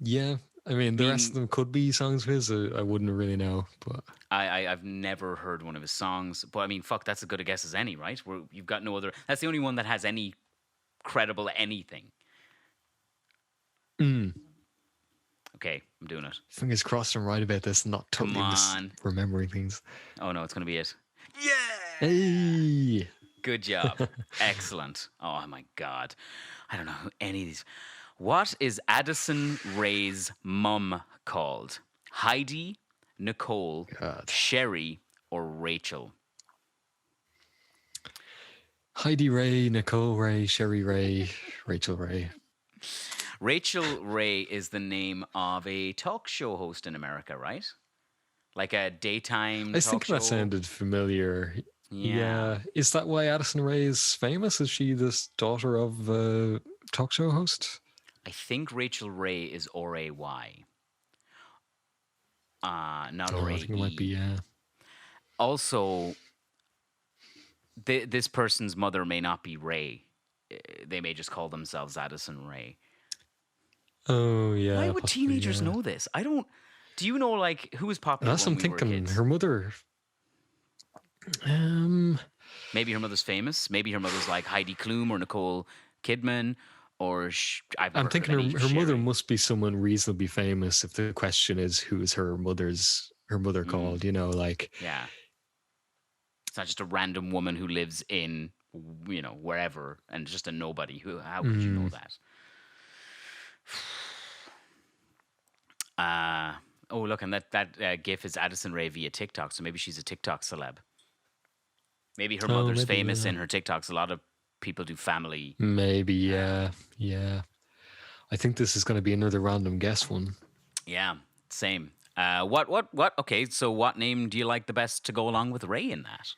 Yeah, I mean, the rest of them could be songs of his. I wouldn't really know, but I've never heard one of his songs. But I mean, fuck, that's as good a guess as any, right? You've got no other. That's the only one that has any credible anything. Okay, I'm doing it. fingers crossed I'm right about this, not totally Come on. remembering things. Oh no, it's gonna be it. Yeah. Hey, Good job. Excellent. Oh my God. I don't know who any of these. What is Addison Rae's mum called? Heidi, Nicole, God. Sherry, or Rachel? Heidi Ray, Nicole Ray, Sherry Ray, Rachel Ray. Rachel Ray is the name of a talk show host in America, right? Like a daytime I talk think show. that sounded familiar. Yeah. Is that why Addison Rae is famous? Is she this daughter of a talk show host? I think Rachel Ray is R-A-Y. Not R-A-E. I think it might be, yeah. Also, this person's mother may not be Ray. They may just call themselves Addison Ray. Oh, yeah. Why would possibly, teenagers yeah. know this? I don't. Do you know, like, who was popular That's when I'm we were thinking. kids? Her mother. Maybe her mother's famous. Maybe her mother's like Heidi Klum or Nicole Kidman. Or I've never I'm thinking heard of any her mother Sherry. must be someone reasonably famous. If the question is who is her mother called, you know, like Yeah. It's not just a random woman who lives in, wherever, and just a nobody. How would you know that? Oh, look, and that GIF is Addison Rae via TikTok, so maybe she's a TikTok celeb. Maybe her mother's maybe, famous yeah. in her TikToks. A lot of people do family. maybe, yeah. I think this is going to be another random guess one. Yeah, same. What? Okay, so what name do you like the best to go along with Ray in that?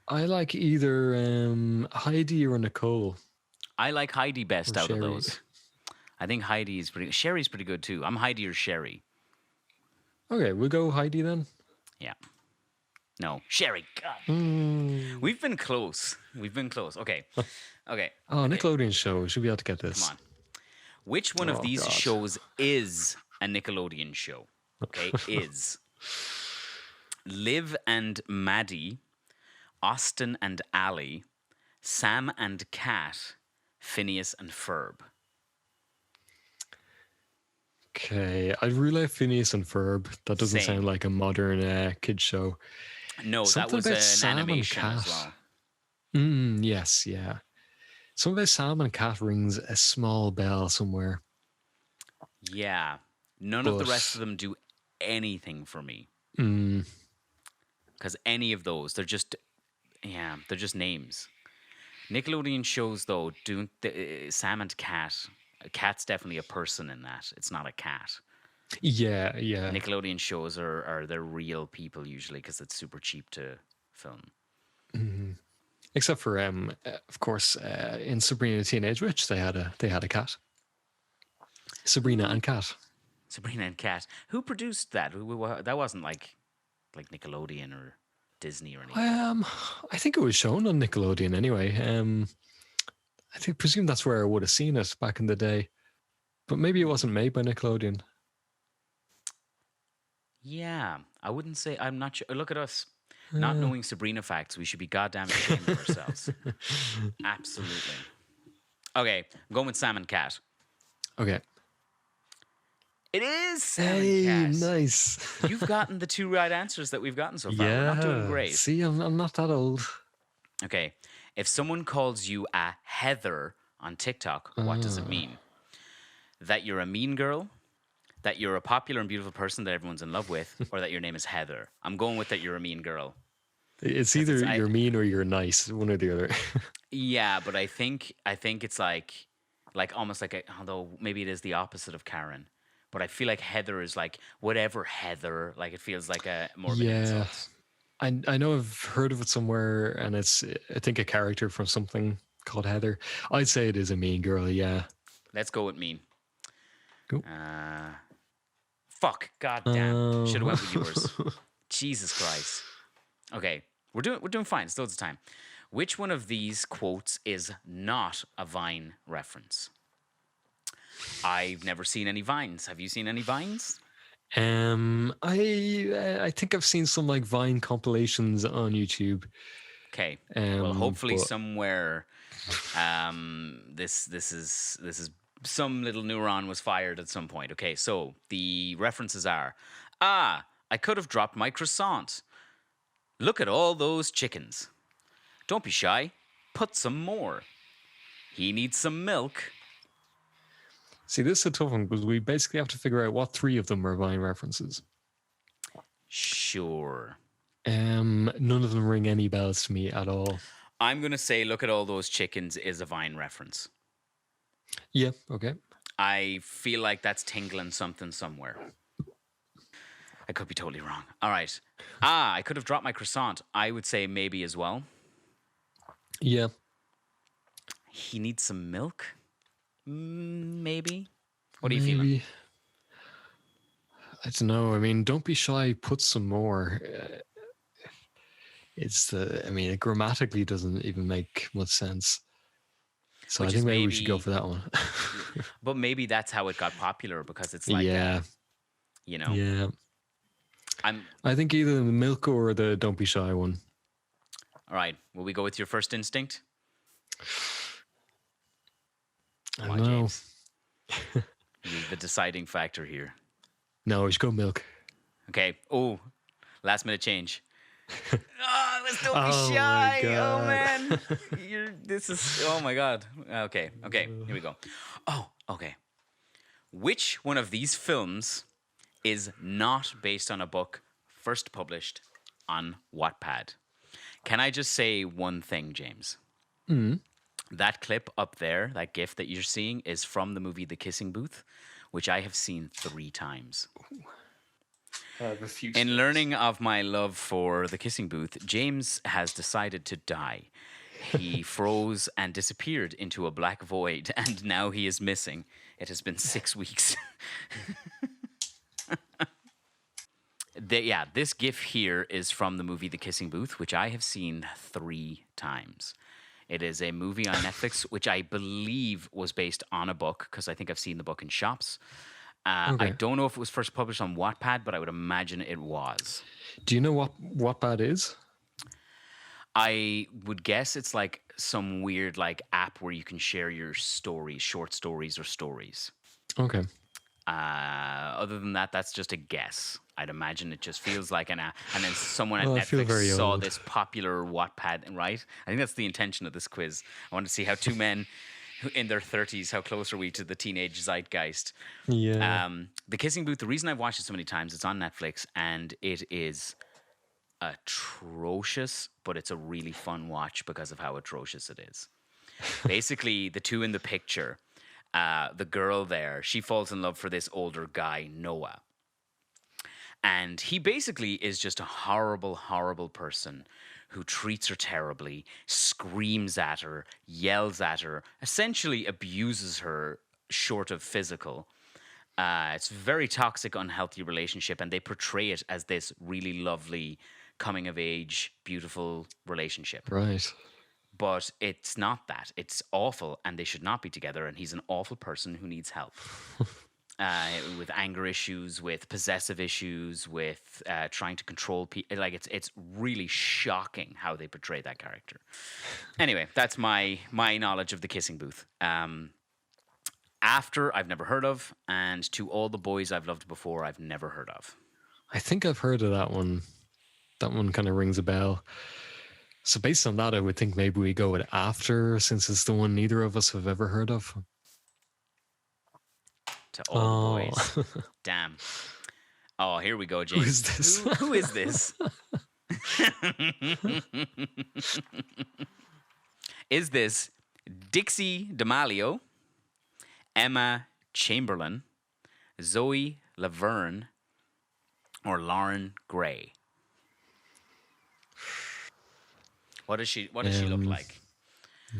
I like either Heidi or Nicole. I like Heidi best Or out of Sherry. those. I think Heidi is pretty. Sherry's pretty good too. I'm Heidi or Sherry. Okay, we'll go Heidi then. Yeah. No, Sherry. God. We've been close. Okay. Okay. Oh, Nickelodeon show. We should be able to get this. Come on. Which one of Oh, these God. shows is a Nickelodeon show? Okay, is Liv and Maddie, Austin and Ally, Sam and Kat, Phineas and Ferb. Okay, I'd rule out Phineas and Ferb. That doesn't Same. sound like a modern kids show. No, that Something was about an Sam and animation as Cat. well. Yes, yeah. Something about Sam and Cat rings a small bell somewhere. Yeah. None of the rest But- of them do anything for me. Mm, Because any of those, they're just names. Nickelodeon shows, though, Sam and Cat. A cat's definitely a person in that. It's not a cat. yeah. Nickelodeon shows are they're real people usually because it's super cheap to film. Except for, of course, in Sabrina the Teenage Witch, they had a cat. Sabrina and Cat. Sabrina and Cat. Who produced that? That wasn't like Nickelodeon or Disney or anything. I think it was shown on Nickelodeon anyway. Presume that's where I would have seen it back in the day. But maybe it wasn't made by Nickelodeon. Yeah, I wouldn't say. I'm not sure. Look at us. Not knowing Sabrina facts, we should be goddamn ashamed of ourselves. Absolutely. Okay, I'm going with Sam and Cat. Okay. It is Sam Hey, and Cat. nice. You've gotten the 2 right answers that we've gotten so far. We're not doing great. See, I'm not that old. Okay, if someone calls you a Heather on TikTok, what does it mean? That you're a mean girl? That you're a popular and beautiful person that everyone's in love with? Or that your name is Heather? I'm going with that you're a mean girl. It's either you're mean or you're nice, one or the other. Yeah, but I think it's like almost like although maybe it is the opposite of Karen. But I feel like Heather is like whatever Heather. Like it feels like a more of an insult. I know I've heard of it somewhere, and it's I think a character from something called Heather. I'd say it is a mean girl. Yeah. Let's go with mean. Cool. Fuck. God damn. Should have went with yours. Jesus Christ. Okay, we're doing fine. Still the time. Which one of these quotes is not a Vine reference? I've never seen any Vines. Have you seen any Vines? I think I've seen some like Vine compilations on YouTube. Okay. Well, hopefully but- somewhere, this is some little neuron was fired at some point. Okay, so the references are, I could have dropped my croissant. Look at all those chickens. Don't be shy. Put some more. He needs some milk. See, this is a tough one because we basically have to figure out what 3 of them are Vine references. Sure. None of them ring any bells to me at all. I'm going to say look at all those chickens is a Vine reference. Yeah, okay. I feel like that's tingling something somewhere. I could be totally wrong. All right. I could have dropped my croissant. I would say maybe as well. Yeah. He needs some milk? Maybe. What are you feeling? I don't know. I mean, don't be shy. Put some more. It grammatically doesn't even make much sense. So Which I think is maybe we should maybe- go for that one. But maybe that's how it got popular because it's like, yeah. Yeah. I think either the milk or the don't be shy one. All right. Will we go with your first instinct? I Come don't on, know. James. You're the deciding factor here. No, we should go milk. Okay. Oh, last minute change. Let's don't Oh be my shy. Oh God. man, oh my God. Okay, here we go. Oh, okay. Which one of these films is not based on a book first published on Wattpad? Can I just say one thing, James? That clip up there, that GIF that you're seeing, is from the movie The Kissing Booth, which I have seen 3 times. In learning of my love for The Kissing Booth, James has decided to die. He froze and disappeared into a black void, and now he is missing. It has been 6 weeks. This GIF here is from the movie The Kissing Booth, which I have seen 3 times. It is a movie on Netflix, which I believe was based on a book, because I think I've seen the book in shops. I don't know if it was first published on Wattpad, but I would imagine it was. Do you know what Wattpad is? I would guess it's like some weird like app where you can share your stories, short stories or stories. Okay. Other than that, that's just a guess. I'd imagine it just feels like and then someone at Well, I feel Netflix very saw old. this popular Wattpad, right? I think that's the intention of this quiz. I want to see how two men in their 30s, how close are we to the teenage zeitgeist? Yeah. The Kissing Booth, the reason I've watched it so many times, it's on Netflix, and it is atrocious, but it's a really fun watch because of how atrocious it is. Basically, the two in the picture, the girl there, she falls in love for this older guy, Noah. And he basically is just a horrible, horrible person who treats her terribly, screams at her, yells at her, essentially abuses her short of physical. It's a very toxic, unhealthy relationship, and they portray it as this really lovely, coming of age, beautiful relationship. Right. But it's not that. It's awful, and they should not be together, and he's an awful person who needs help. With anger issues, with possessive issues, with trying to control people. Like it's really shocking how they portray that character. Anyway, that's my knowledge of the Kissing Booth. After, I've never heard of, and To All the Boys I've Loved Before, I've never heard of. I think I've heard of that one. That one kind of rings a bell. So based on that, I would think maybe we go with After, since it's the one neither of us have ever heard of. To All the Boys. Damn. Oh, here we go, James. Who is this? Who is this? Is this Dixie D'Amelio, Emma Chamberlain, Zoe Laverne, or Lauren Gray? What does she look like?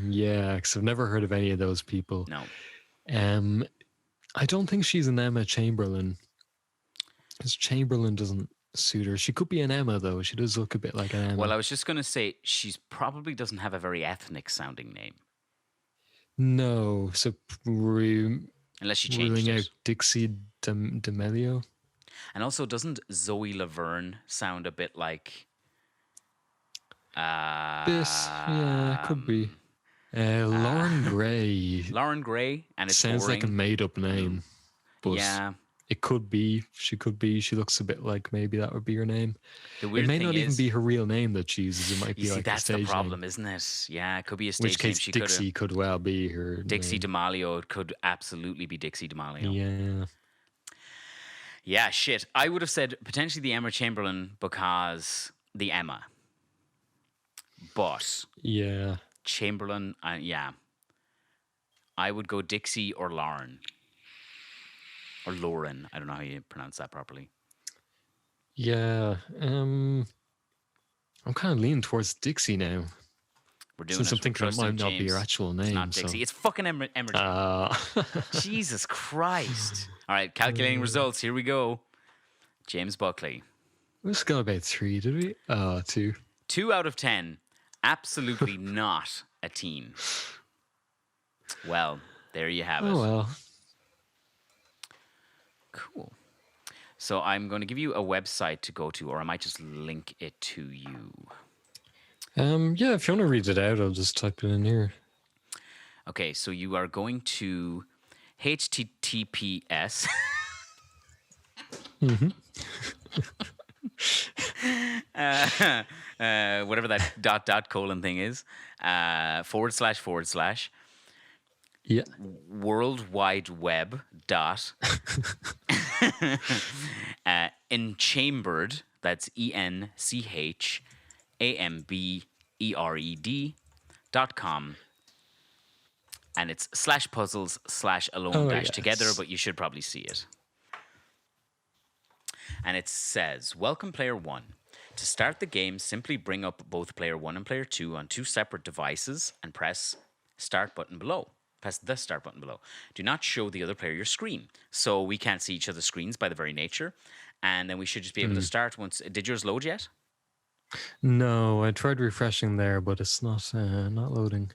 Yeah, because I've never heard of any of those people. No. I don't think she's an Emma Chamberlain. Because Chamberlain doesn't suit her. She could be an Emma, though. She does look a bit like an Emma. Well, I was just going to say, she's probably doesn't have a very ethnic sounding name. No. So, Unless she changed ruling it. out Dixie D'Amelio. And also, doesn't Zoe Laverne sound a bit like... Yeah, could be. Lauren Gray. Lauren Gray, and it's Sounds boring. like a made-up name. But Yeah. it could be. She could be. She looks a bit like maybe that would be her name. The weird It may thing not is, even be her real name that she uses. It might be you see, like that's a stage the problem, name. isn't it? Yeah, it could be a In stage which name. case, She Dixie could well be her Dixie name. D'Amelio could absolutely be Dixie D'Amelio. Yeah. Yeah, shit. I would have said potentially the Emma Chamberlain because the Emma. But Yeah. Chamberlain, yeah. I would go Dixie or Lauren. Or Lauren. I don't know how you pronounce that properly. Yeah. I'm kind of leaning towards Dixie now. We're doing Since I'm it. thinking it Trusting might not be James. her actual name. It's not so. Dixie. It's fucking Emma. Jesus Christ. All right, calculating results. Here we go. James Buckley. We just got about 3, did we? 2. 2 out of 10. Absolutely not a teen. Well, there you have it. Oh, well. Cool. So I'm going to give you a website to go to, or I might just link it to you. Yeah, if you want to read it out, I'll just type it in here. Okay, so you are going to HTTPS. Whatever that dot colon thing is, / Yeah. World Wide Web dot enchambered, that's ENCHAMBERED.com, and it's /puzzles /alone dash together, but you should probably see it. And it says, welcome player 1. To start the game, simply bring up both player 1 and player 2 on 2 separate devices and press start button below. Press the start button below. Do not show the other player your screen. So we can't see each other's screens by the very nature. And then we should just be able to start once. Did yours load yet? No, I tried refreshing there, but it's not loading.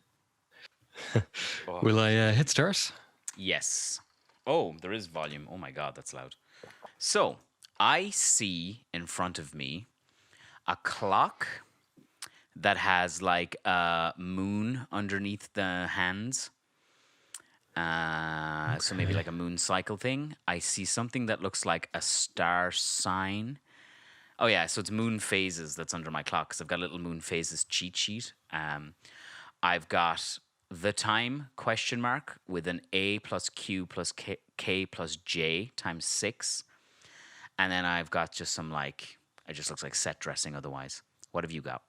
Will I hit start? Yes. Oh, there is volume. Oh my God, that's loud. So I see in front of me a clock that has like a moon underneath the hands. So maybe like a moon cycle thing. I see something that looks like a star sign. Oh yeah, so it's moon phases that's under my clock because I've got a little moon phases cheat sheet. I've got the time question mark with an A plus Q plus K plus J times 6. And then I've got just some like, it just looks like set dressing otherwise. What have you got?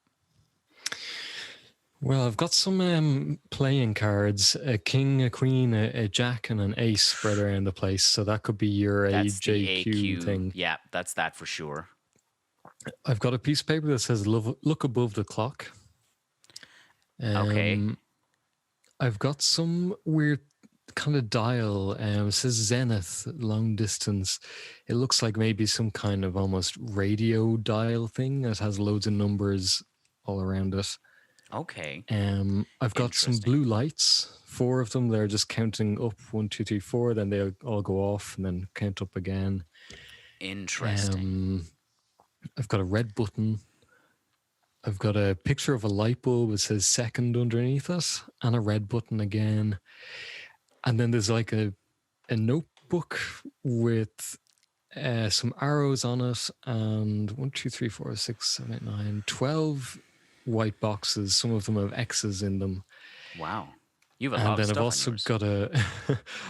Well, I've got some playing cards: a king, a queen, a jack, and an ace spread around the place. So that could be your That's the AJQ thing. Yeah, that's that for sure. I've got a piece of paper that says "Look above the clock." Okay. I've got some weird kind of dial. It says zenith, long distance. It looks like maybe some kind of almost radio dial thing that has loads of numbers all around it. Okay. I've got some blue lights, 4 of them. They're just counting up 1, 2, 3, 4. Then they all go off and then count up again. Interesting. I've got a red button. I've got a picture of a light bulb that says second underneath it, and a red button again. And then there's like a notebook with some arrows on it, and 1, 2, 3, 4, 6, 7, 8, 9, 12 white boxes. Some of them have X's in them. Wow. You have a lot of And stuff then on I've also yours. got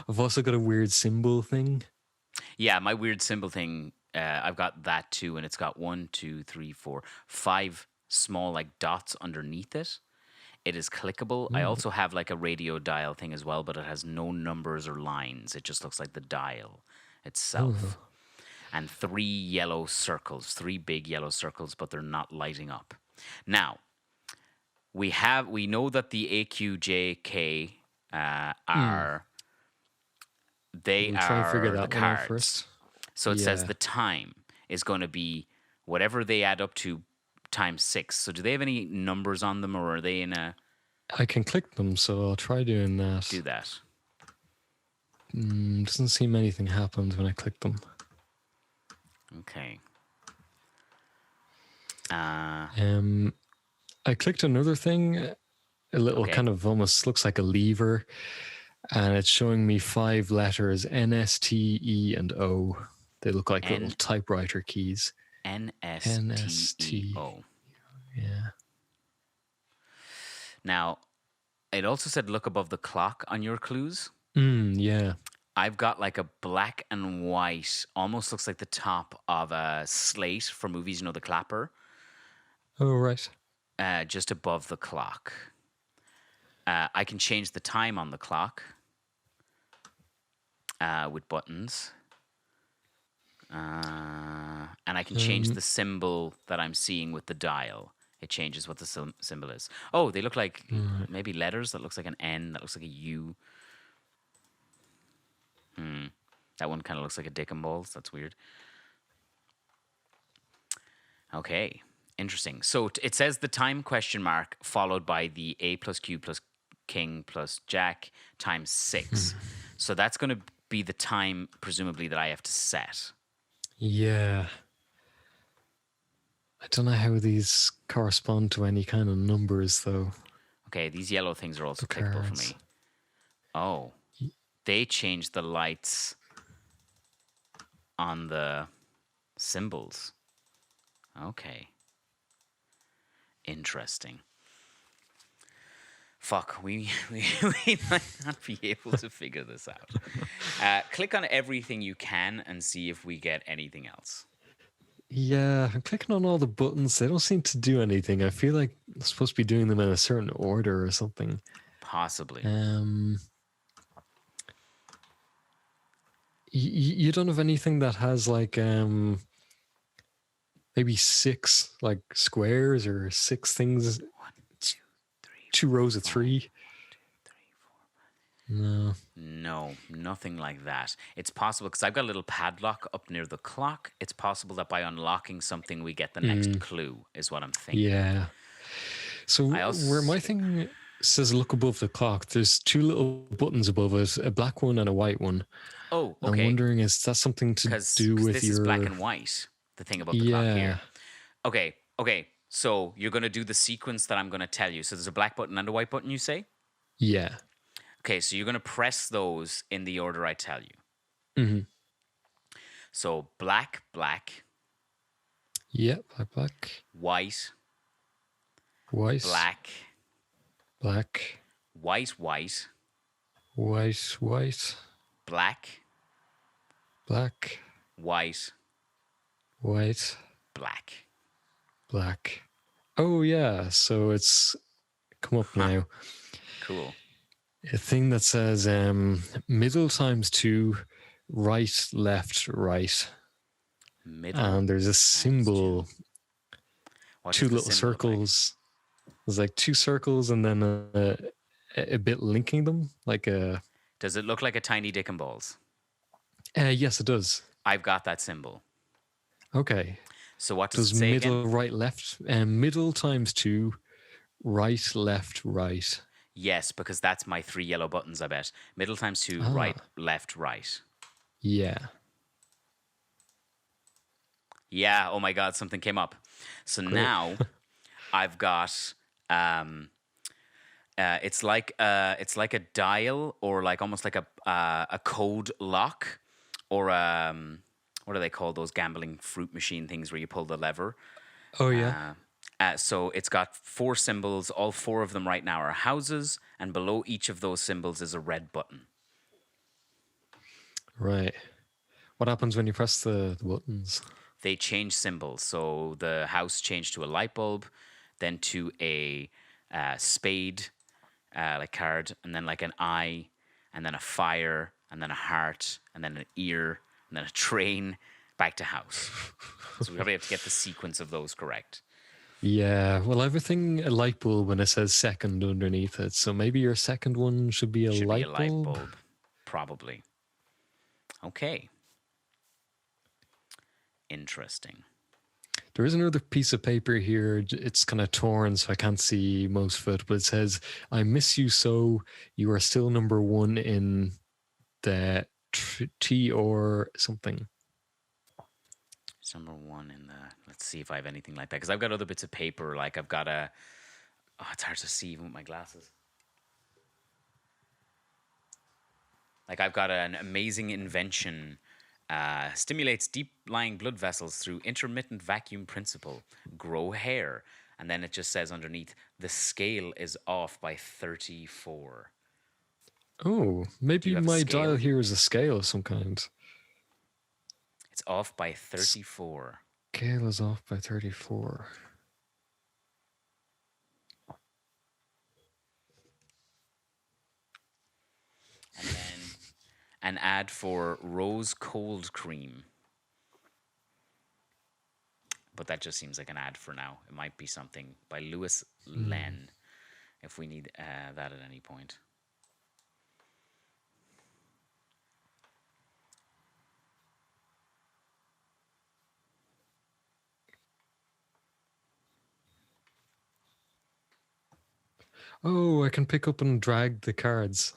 I've also got a weird symbol thing. Yeah, my weird symbol thing, I've got that too, and it's got 1, 2, 3, 4, 5 small like dots underneath it. It is clickable. I also have like a radio dial thing as well, but it has no numbers or lines. It just looks like the dial itself. And 3 yellow circles, 3 big yellow circles, but they're not lighting up. Now, we know that the AQJK are they We'll try and figure are the that one out cards. first. So it says Yeah. the time is going to be whatever they add up to times 6. So do they have any numbers on them, or are they in a I can click them, so I'll try doing that. do that? Doesn't seem anything happens when I click them. Okay. I clicked another thing, a little Okay. kind of almost looks like a lever, and it's showing me 5 letters: N, S, T, E, and O. They look like little typewriter keys. NSTO. Yeah. Now, it also said look above the clock on your clues. Yeah. I've got like a black and white, almost looks like the top of a slate for movies, you know, the clapper, Oh, right. just above the clock. I can change the time on the clock with buttons. And I can change the symbol that I'm seeing with the dial. It changes what the symbol is. Oh, they look like maybe letters. That looks like an N. That looks like a U. That one kind of looks like a dick and balls. That's weird. Okay, interesting. So it says the time question mark followed by the A plus Q plus King plus Jack times 6. So that's going to be the time, presumably, that I have to set. Yeah. I don't know how these correspond to any kind of numbers, though. Okay, these yellow things are also The clickable for cards. me. Oh, they changed the lights on the symbols. Okay. Interesting. Fuck, we might not be able to figure this out. Click on everything you can and see if we get anything else. Yeah, I'm clicking on all the buttons. They don't seem to do anything. I feel like I'm supposed to be doing them in a certain order or something. Possibly. You don't have anything that has like maybe 6 like squares or 6 things, 1, 2, 3, 2 rows of 3. 3, 4. No. No, nothing like that. It's possible because I've got a little padlock up near the clock. It's possible that by unlocking something, we get the next clue, is what I'm thinking. Yeah. So where my thing says look above the clock, there's 2 little buttons above it, a black one and a white one. Oh, okay. I'm wondering, is that something to do with this your... is black and white, the thing above the clock here. Okay. So you're going to do the sequence that I'm going to tell you. So there's a black button and a white button, you say? Yeah. Okay, so you're going to press those in the order I tell you. Mm-hmm. So black, black, Yeah, black, white, white, black, black, white, white, white, white, black, black, white, white, black. black. Oh yeah, so it's come up now. Cool. A thing that says middle times 2, right, left, right. Middle. And there's a symbol, What two does the little symbol look like? circles. There's like 2 circles and then a bit linking them. Like a. Does it look like a tiny dick and balls? Yes, it does. I've got that symbol. Okay. So what does Does it say middle, again? right, left? Middle times 2, right, left, right. Yes, because that's my 3 yellow buttons, I bet. Middle times 2, Ah. right, left, right. Yeah. Yeah, oh my God, something came up. So now I've got it's like a dial or like almost like a code lock or what do they call those gambling fruit machine things where you pull the lever? Oh yeah. So it's got 4 symbols. All 4 of them right now are houses, and below each of those symbols is a red button. Right. What happens when you press the buttons? They change symbols. So the house changed to a light bulb, then to a spade, like card, and then like an eye, and then a fire, and then a heart, and then an ear, and then a train, back to house. So we probably have to get the sequence of those correct. Yeah, well, everything a light bulb when it says second underneath it. So maybe your second one should be a Should light be a light bulb. bulb, probably. Okay. Interesting. There is another piece of paper here. It's kind of torn, so I can't see most of it. But it says, "I miss you so. You are still number 1 in the T or something." It's number 1 in the. Let's see if I have anything like that, because I've got other bits of paper. Like I've got a. Oh, it's hard to see even with my glasses. Like I've got an amazing invention. Stimulates deep-lying blood vessels through intermittent vacuum principle. Grow hair. And then it just says underneath, the scale is off by 34. Oh, maybe you have a my scale? dial here is a scale of some kind. It's off by 34. Scale is off by 34. And then an ad for Rose Cold Cream. But that just seems like an ad for now. It might be something by Lewis Len if we need that at any point. Oh, I can pick up and drag the cards.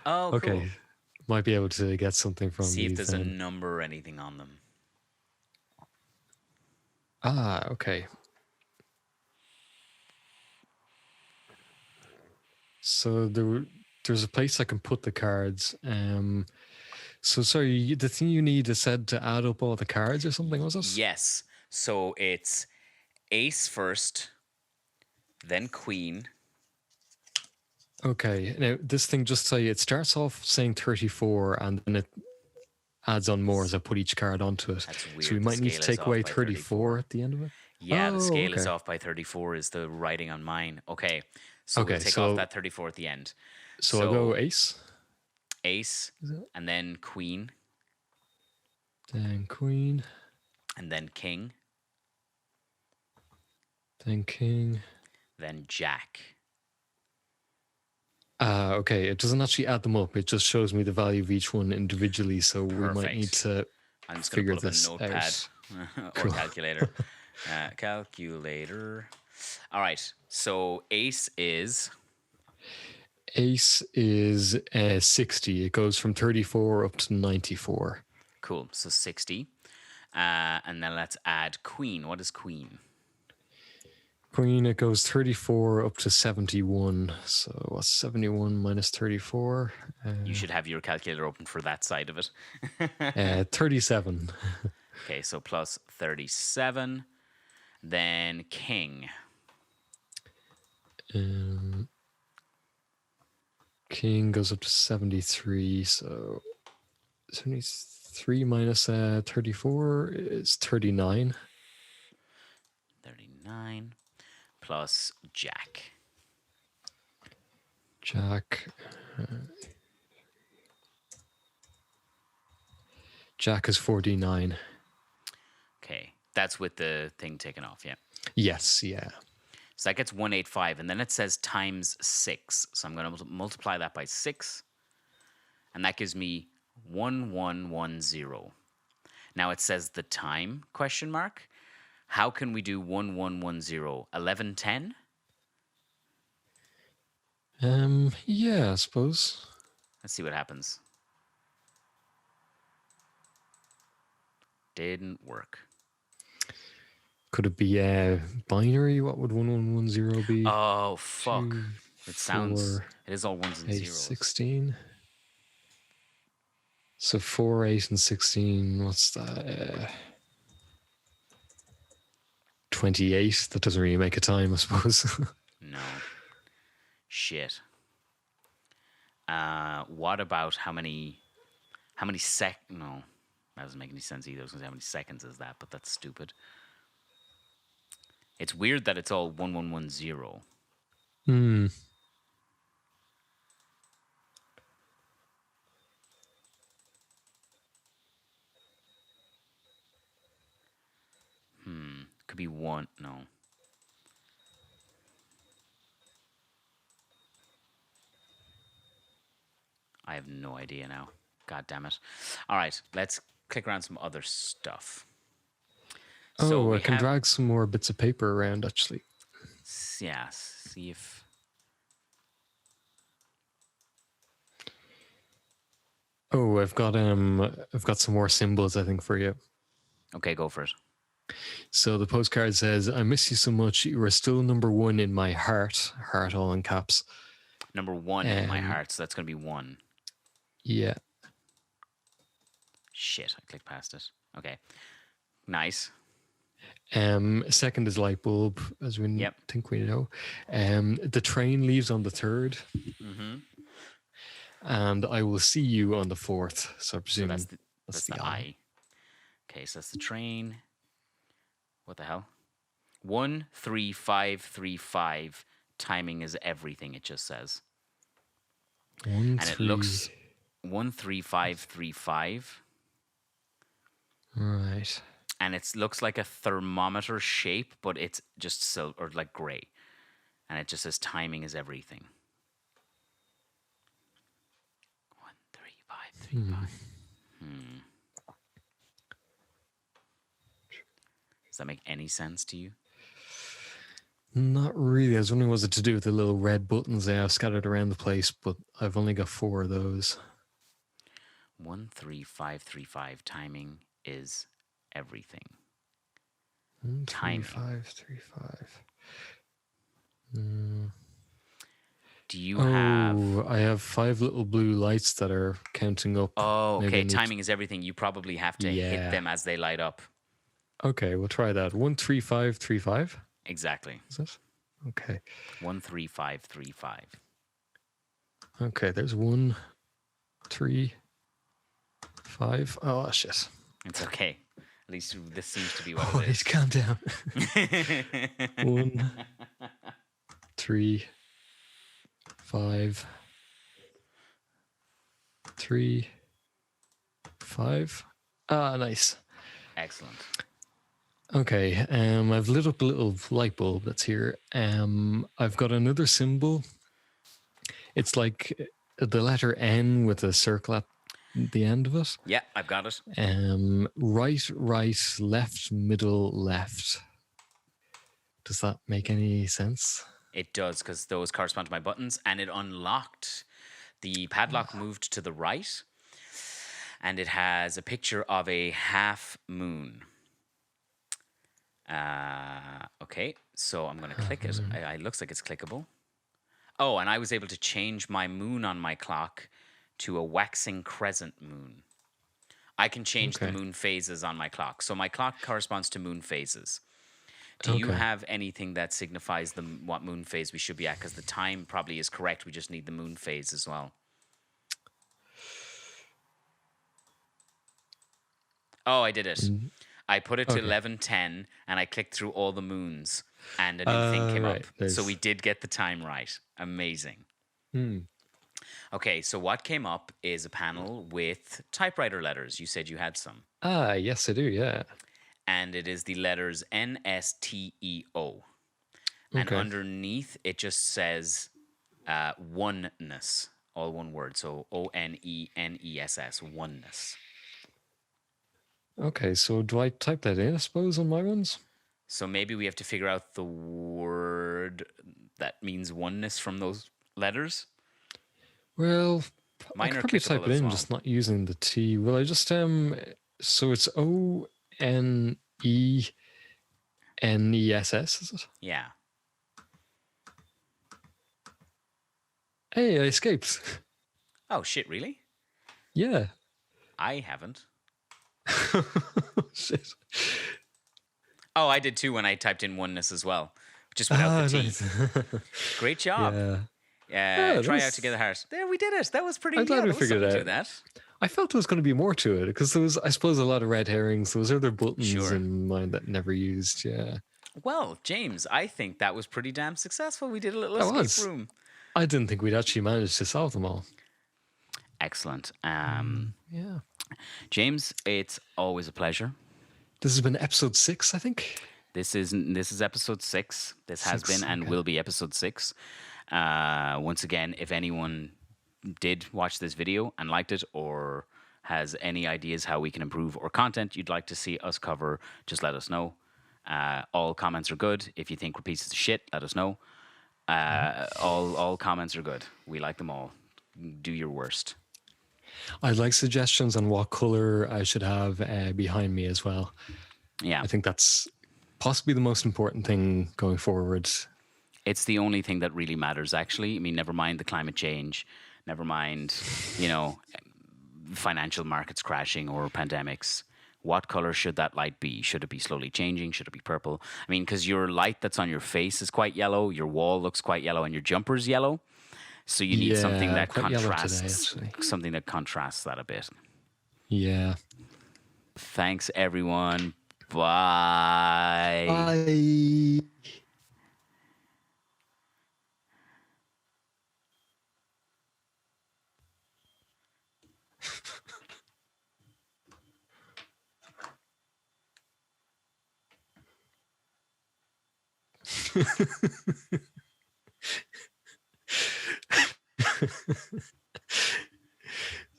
Oh, cool. Okay. Might be able to get something from See if these there's a then. number or anything on them. Ah, okay. So there's a place I can put the cards. So sorry, the thing you need is said to add up all the cards or something, was it? Yes. So it's ace first, then queen. Okay. Now this thing, just so it starts off saying 34 and then it adds on more as I put each card onto it. That's weird. So we The might need scale to is take off away by 34 at the end of it. Yeah, the Oh, scale is okay. off by 34 is the writing on mine. Okay. So Okay, we'll take so- off that 34 at the end. So I'll go ace, Ace, Is it? and then queen, then queen, and then king, then king. then jack. Okay, it doesn't actually add them up. It just shows me the value of each one individually. So we might Perfect. need to I'm just going to figure pull up a this notepad out. or calculator. Calculator. All right. So ace is Ace is 60. It goes from 34 up to 94. cool. So 60. And then let's add queen. What is queen? Queen, it goes 34 up to 71. So what's 71 minus 34? You should have your calculator open for that side of it. 37. Okay, so plus 37. Then king. King goes up to 73. So 73 minus 34 is 39. 39 plus jack. Jack. Jack is 49. Okay, that's with the thing taken off, yeah. Yes, yeah. So that gets 185, and then it says times 6. So I'm going to multiply that by 6, and that gives me 1110. Now it says the time, question mark. How can we do 1110? 1110? Yeah, I suppose. Let's see what happens. Didn't work. Could it be binary? What would 1110 be? Oh, fuck. 2, It sounds... 4, It is all ones and 8, zeros. 16. So 4, 8, and 16. What's that? 28. That doesn't really make a time, I suppose. No. Shit. What about how many No, that doesn't make any sense either. I was going to say how many seconds is that, but that's stupid. It's weird that it's all 1110. Could be one. No. I have no idea now. God damn it. All right, let's click around some other stuff. Oh, we I can have- drag some more bits of paper around, actually. Yeah, see if... Oh, I've got some more symbols, I think, for you. Okay, go for it. So the postcard says, "I miss you so much. You are still number one in my heart." Heart all in caps. Number 1 in my heart, so that's going to be 1. Yeah. Shit, I clicked past it. Okay. Nice. Second is light bulb, as we Yep. think we know. The train leaves on the 3rd. And I will see you on the 4th. So I presume So that's the I. Okay, so that's the train. What the hell? 13535. Timing is everything, it just says. And it looks 13535. Right. And it looks like a thermometer shape, but it's just silver or like gray. And it just says timing is everything. 13535. Does that make any sense to you? Not really. I was wondering, was it to do with the little red buttons they have scattered around the place, but I've only got 4 of those. 13535. Timing is everything. 13535. Do you have... I have 5 little blue lights that are counting up. Oh, Maybe I okay. need Timing is everything. You probably have to hit Yeah. them as they light up. Okay, we'll try that. 13535. Exactly. Is it? Okay. 13535. Okay, there's 1, 3, 5. Oh, shit. It's okay. At least this seems to be what Oh, it let's is. calm down. 1, 3, 5, 3, 5. Ah, nice. Excellent. Okay, I've lit up a little light bulb that's here. I've got another symbol. It's like the letter N with a circle at the end of it. Yeah, I've got it. Right, left, middle, left. Does that make any sense? It does, because those correspond to my buttons, and it unlocked. The padlock moved to the right, and it has a picture of a half moon. Okay, so I'm going to click it. It looks like it's clickable. Oh, and I was able to change my moon on my clock to a waxing crescent moon. I can change the Okay. moon phases on my clock. So my clock corresponds to moon phases. Do you Okay. have anything that signifies what moon phase we should be at? Because the time probably is correct. We just need the moon phase as well. Oh, I did it. I put it to Okay. 11:10, and I clicked through all the moons, and a new thing came Right. up. So we did get the time right. Amazing. Okay, so what came up is a panel with typewriter letters. You said you had some. Yes, I do. Yeah. And it is the letters NSTEO. And Okay. underneath, it just says oneness, all one word. So ONENESS, oneness. Okay. So do I type that in? I suppose on my ones. So maybe we have to figure out the word that means oneness from those letters. Well, I Mine could are probably clickable type it as in, well. just not using the T. Will I just So it's ONENESS, is it? Yeah. Hey, I escaped. Oh, shit, really? Yeah. I haven't. Shit. Oh, I did too when I typed in oneness as well, just without the T. Nice. Great job. Yeah. Try out that's- together heart. There, we did it. That was pretty. I'm glad yeah, we there was figured it something to out. that. I felt there was going to be more to it because there was, I suppose, a lot of red herrings. There was other buttons Sure. in mine that never used. Yeah. Well, James, I think that was pretty damn successful. We did a little That escape was. room. I didn't think we'd actually manage to solve them all. Excellent. Yeah. James, it's always a pleasure. This has been episode 6, I think. This is episode 6. This has 6, been and okay. will be episode 6. Once again, if anyone did watch this video and liked it or has any ideas how we can improve or content you'd like to see us cover, just let us know. All comments are good. If you think we're pieces of shit, let us know. All comments are good. We like them all. Do your worst. I'd like suggestions on what color I should have behind me as well. Yeah. I think that's possibly the most important thing going forward. It's the only thing that really matters, actually. I mean, never mind the climate change, never mind, financial markets crashing or pandemics. What color should that light be? Should it be slowly changing? Should it be purple? I mean, because your light that's on your face is quite yellow, your wall looks quite yellow, and your jumper's yellow. So you need something that quite yellow today, contrasts, actually. something that contrasts that a bit. Yeah. Thanks, everyone. Bye. Bye.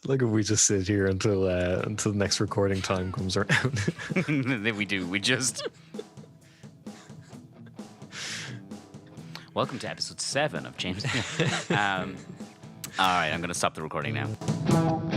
Like if we just sit here until the next recording time comes around. We do. We just. Welcome to episode 7 of James. All right, I'm going to stop the recording now.